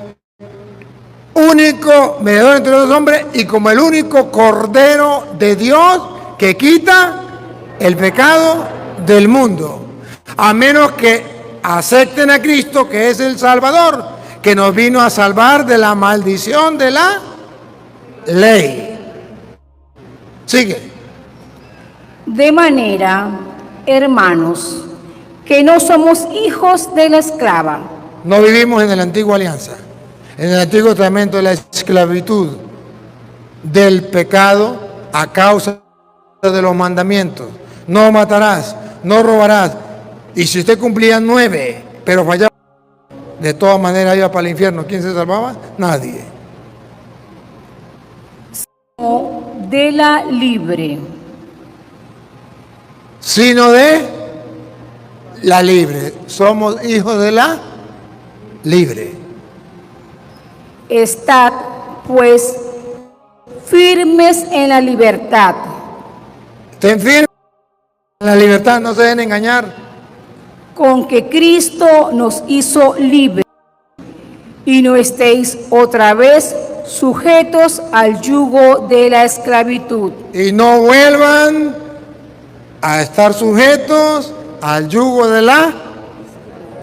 único mediador entre los hombres y como el único Cordero de Dios que quita el pecado del mundo. A menos que acepten a Cristo, que es el Salvador, que nos vino a salvar de la maldición de la ley. Sigue. De manera, hermanos, que no somos hijos de la esclava. No vivimos en la antigua alianza, en el Antiguo Testamento, la esclavitud del pecado a causa de los mandamientos. No matarás, no robarás. Y si usted cumplía 9, pero fallaba, de todas maneras iba para el infierno. ¿Quién se salvaba? Nadie. De la libre. Sino de la libre. Somos hijos de la libre. Estad, pues, firmes en la libertad. Estén firmes en la libertad, no se dejen engañar. Con que Cristo nos hizo libres, y no estéis otra vez sujetos al yugo de la esclavitud. Y no vuelvan a estar sujetos al yugo de la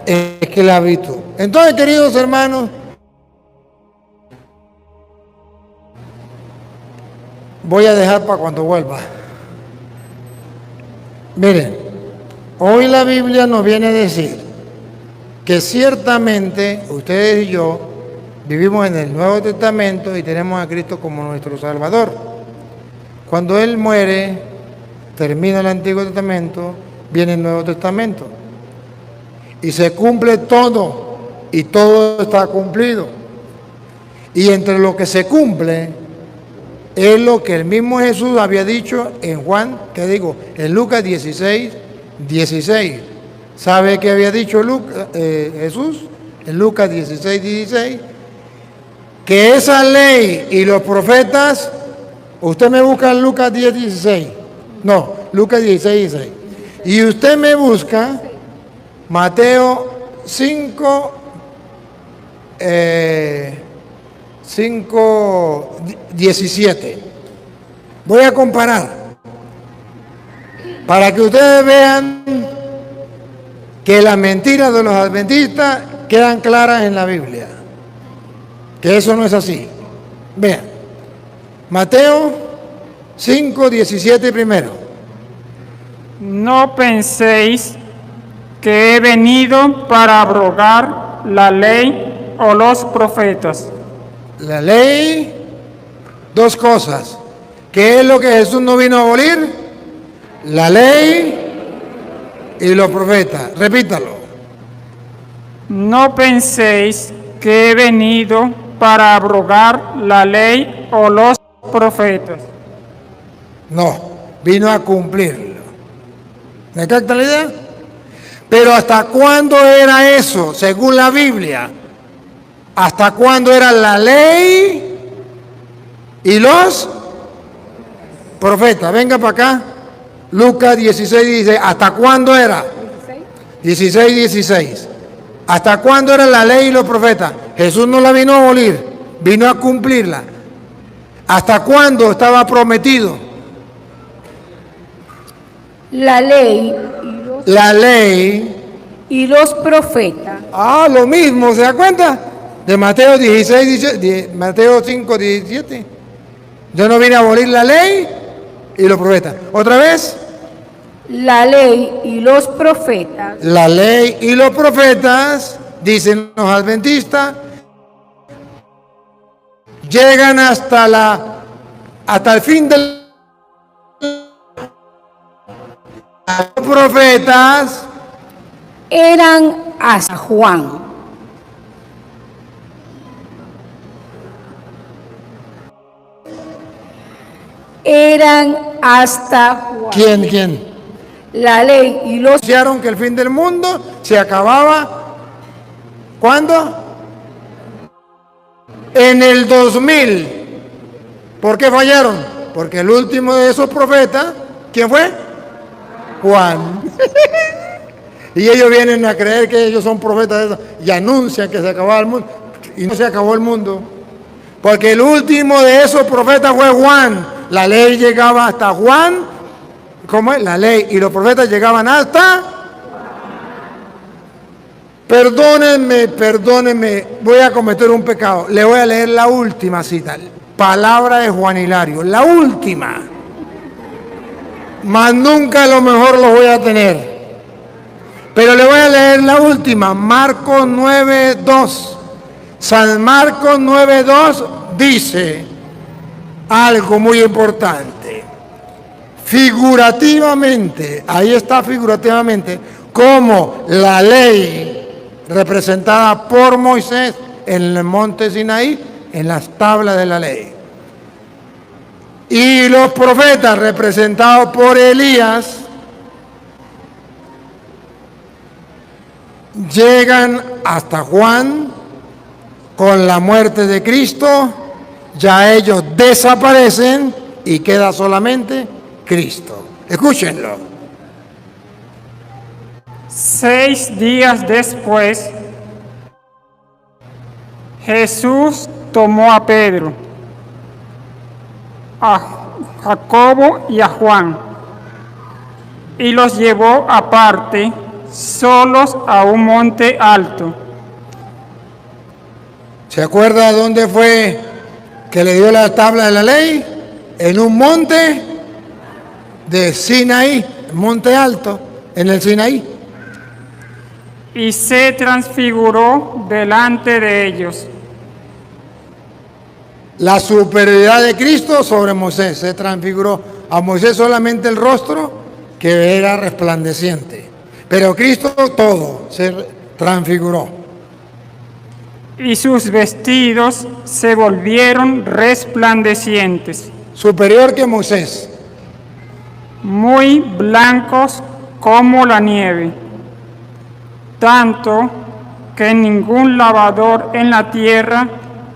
esclavitud. Entonces, queridos hermanos, voy a dejar para cuando vuelva. Miren, hoy la Biblia nos viene a decir que ciertamente ustedes y yo vivimos en el Nuevo Testamento y tenemos a Cristo como nuestro Salvador. Cuando Él muere, termina el Antiguo Testamento, viene el Nuevo Testamento. Y se cumple todo, y todo está cumplido. Y entre lo que se cumple es lo que el mismo Jesús había dicho en Juan, en Lucas 16, 16. ¿Sabe qué había dicho Jesús? En Lucas 16, 16. Que esa ley y los profetas, usted me busca en Lucas 10, 16. No, Lucas 16, 16. Y usted me busca Mateo 5, 17. Voy a comparar para que ustedes vean que las mentiras de los adventistas quedan claras en la Biblia, que eso no es así. Vean, Mateo 5, 17 primero. No penséis que he venido para abrogar la ley o los profetas. La ley, dos cosas. ¿Qué es lo que Jesús no vino a abolir? La ley y los profetas. Repítalo. No penséis que he venido para abrogar la ley o los profetas. No, vino a cumplirlo. ¿Me capta la idea? Pero ¿hasta cuándo era eso, según la Biblia? ¿Hasta cuándo era la ley y los profetas? Venga para acá. Lucas 16, 16. ¿Hasta cuándo era? 16, 16. ¿Hasta cuándo era la ley y los profetas? Jesús no la vino a abolir, vino a cumplirla. ¿Hasta cuándo estaba prometido? La ley y los profetas. Ah, lo mismo, ¿se da cuenta? De Mateo 16, Mateo 5, 17. Yo no vine a abolir la ley y los profetas. ¿Otra vez? La ley y los profetas. La ley y los profetas, dicen los adventistas, llegan hasta el fin del... Los profetas eran hasta Juan. Eran hasta Juan. ¿Quién? La ley y los Anunciaron que el fin del mundo se acababa. ¿Cuándo? En el 2000. ¿Por qué fallaron? Porque el último de esos profetas, ¿quién fue? Juan. Y ellos vienen a creer que ellos son profetas de eso y anuncian que se acababa el mundo. Y no se acabó el mundo. Porque el último de esos profetas fue Juan. La ley llegaba hasta Juan. ¿Cómo es? La ley y los profetas llegaban hasta... Perdónenme, voy a cometer un pecado. Le voy a leer la última cita. Palabra de Juan Hilario. La última. Más nunca a lo mejor lo voy a tener. Pero le voy a leer la última. Marcos 9:2. San Marcos 9:2 dice algo muy importante. Figurativamente, ahí está figurativamente, como la ley representada por Moisés en el monte Sinaí, en las tablas de la ley. Y los profetas representados por Elías llegan hasta Juan con la muerte de Cristo, ya ellos desaparecen y queda solamente Cristo. Escúchenlo. 6 días después, Jesús tomó a Pedro, a Jacobo y a Juan, y los llevó aparte, solos a un monte alto. ¿Se acuerda dónde fue que le dio la tabla de la ley? En un monte de Sinaí, monte alto, en el Sinaí. Y se transfiguró delante de ellos. La superioridad de Cristo sobre Moisés se transfiguró. A Moisés solamente el rostro, que era resplandeciente. Pero Cristo todo se transfiguró. Y sus vestidos se volvieron resplandecientes, Superior que Moisés. muy blancos como la nieve, tanto que ningún lavador en la tierra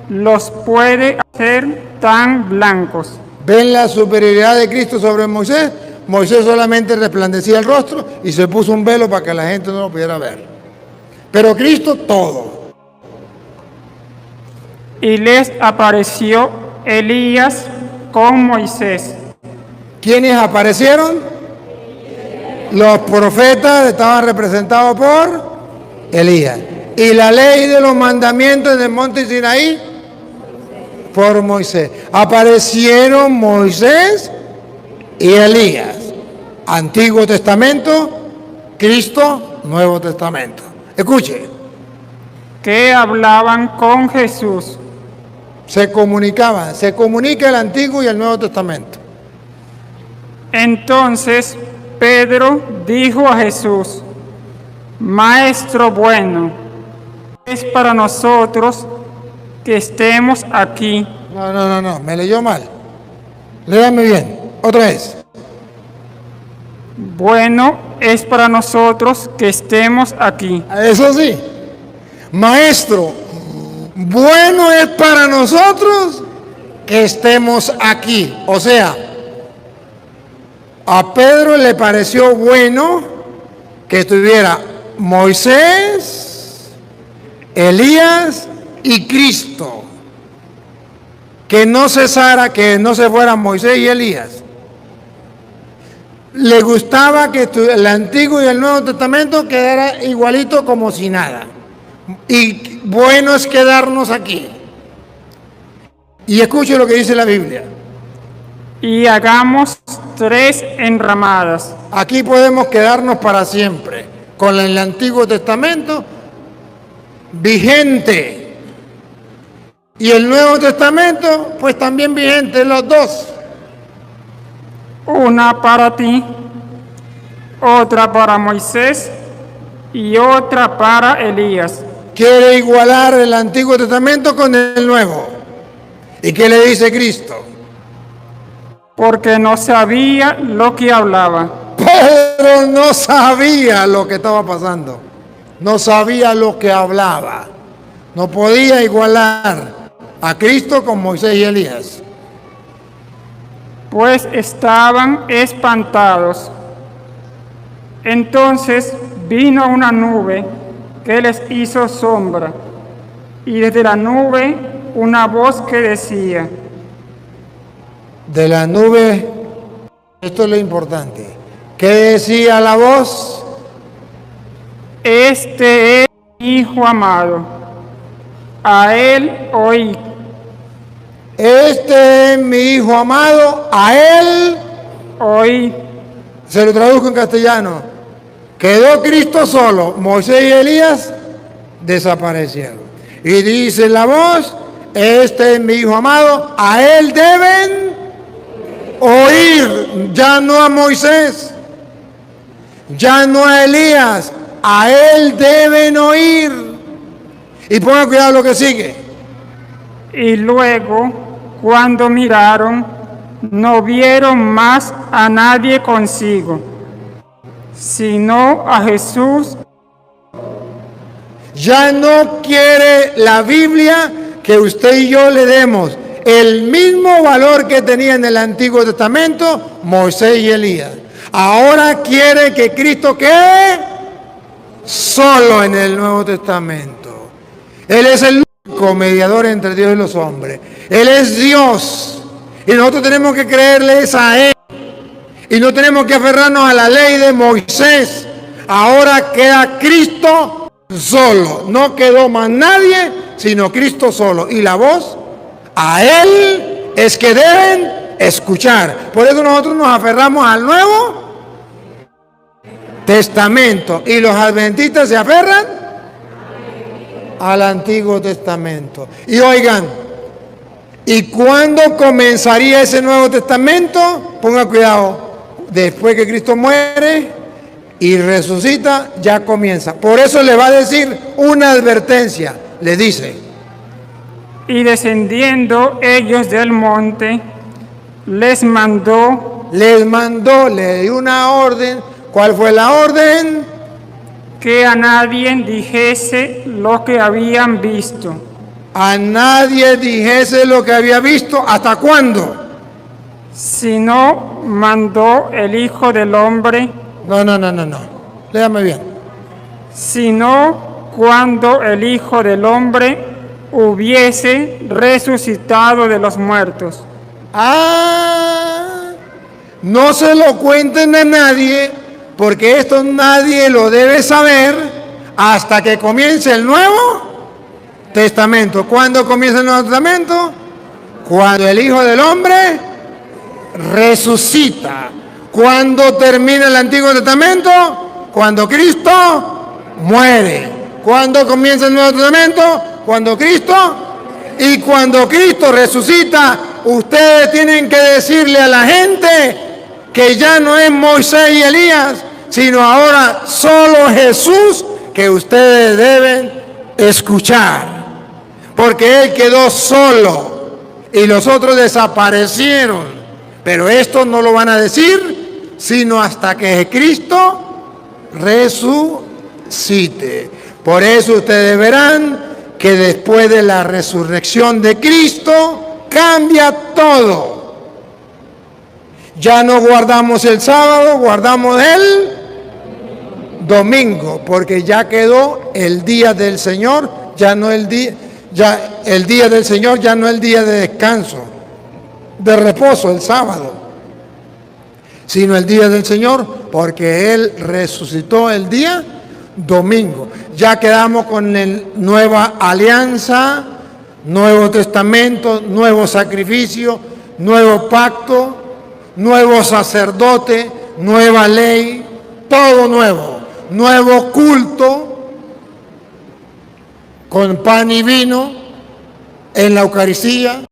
los puede hacer tan blancos. ¿Ven la superioridad de Cristo sobre Moisés? Moisés solamente resplandecía el rostro y se puso un velo para que la gente no lo pudiera ver. Pero Cristo todo. Y les apareció Elías con Moisés. ¿Quiénes aparecieron? Los profetas estaban representados por Elías. Y la ley de los mandamientos del monte Sinaí por Moisés. Aparecieron Moisés y Elías. Antiguo Testamento, Cristo, Nuevo Testamento. Escuche. Que hablaban con Jesús. Se comunica el Antiguo y el Nuevo Testamento. Entonces Pedro dijo a Jesús: Maestro bueno, es para nosotros que estemos aquí. No, me leyó mal. Léame bien, otra vez. Bueno, es para nosotros que estemos aquí. Eso sí. Maestro, bueno es para nosotros que estemos aquí. O sea, a Pedro le pareció bueno que estuviera Moisés, Elías y Cristo. Que no cesara, que no se fueran Moisés y Elías. Le gustaba que el Antiguo y el Nuevo Testamento quedara igualito como si nada. Y bueno es quedarnos aquí. Y escuche lo que dice la Biblia. Y hagamos 3 enramadas. Aquí podemos quedarnos para siempre, con el Antiguo Testamento vigente. Y el Nuevo Testamento, pues también vigente, los dos. Una para ti otra para Moisés y otra para Elías. Quiere igualar el Antiguo Testamento con el Nuevo. ¿Y qué le dice Cristo? Porque no sabía lo que hablaba. Pedro no sabía lo que estaba pasando. No sabía lo que hablaba. No podía igualar a Cristo con Moisés y Elías. Pues estaban espantados. Entonces vino una nube que les hizo sombra, y desde la nube una voz que decía: De la nube, esto es lo importante. ¿Qué decía la voz? Este es mi Hijo amado, a él oíd. Este es mi Hijo amado, a él. Oíd. Se lo traduzco en castellano. Quedó Cristo solo, Moisés y Elías desaparecieron. Y dice la voz, este es mi Hijo amado, a él deben oír, ya no a Moisés, ya no a Elías, a él deben oír. Y pongan cuidado lo que sigue. Y luego, cuando miraron, no vieron más a nadie consigo, sino a Jesús. Ya no quiere la Biblia que usted y yo le demos el mismo valor que tenía en el Antiguo Testamento Moisés y Elías. Ahora quiere que Cristo quede solo en el Nuevo Testamento. Él es el único mediador entre Dios y los hombres. Él es Dios y nosotros tenemos que creerles a Él. Y no tenemos que aferrarnos a la ley de Moisés. Ahora queda Cristo solo. No quedó más nadie, sino Cristo solo. Y la voz, a Él es que deben escuchar. Por eso nosotros nos aferramos al Nuevo Testamento. Y los adventistas se aferran al Antiguo Testamento. Y oigan, ¿y cuándo comenzaría ese Nuevo Testamento? Ponga cuidado. Después que Cristo muere y resucita, ya comienza. Por eso le va a decir una advertencia. Le dice: Y descendiendo ellos del monte, les mandó, le dio una orden. ¿Cuál fue la orden? que a nadie dijese lo que habían visto. A nadie dijese lo que había visto. ¿Hasta cuándo? Sino mandó el Hijo del Hombre. No. Léame bien. Sino cuando el Hijo del Hombre hubiese resucitado de los muertos. No se lo cuenten a nadie, porque esto nadie lo debe saber hasta que comience el Nuevo Testamento. ¿Cuándo comienza el Nuevo Testamento? Cuando el Hijo del Hombre resucita. ¿Cuándo termina el Antiguo Testamento? Cuando Cristo muere. ¿Cuándo comienza el Nuevo Testamento? Cuando Cristo. Y cuando Cristo resucita, ustedes tienen que decirle a la gente que ya no es Moisés y Elías, sino ahora solo Jesús, que ustedes deben escuchar. Porque Él quedó solo y los otros desaparecieron. Pero esto no lo van a decir sino hasta que Cristo resucite. Por eso ustedes verán que después de la resurrección de Cristo cambia todo. Ya no guardamos el sábado, guardamos el domingo, porque ya quedó el día del Señor, ya no el día del Señor, ya no el día de descanso, de reposo, el sábado, sino el día del Señor, porque Él resucitó el día domingo. Ya quedamos con la nueva alianza, Nuevo Testamento, nuevo sacrificio, nuevo pacto, nuevo sacerdote, nueva ley, todo nuevo, nuevo culto, con pan y vino en la Eucaristía.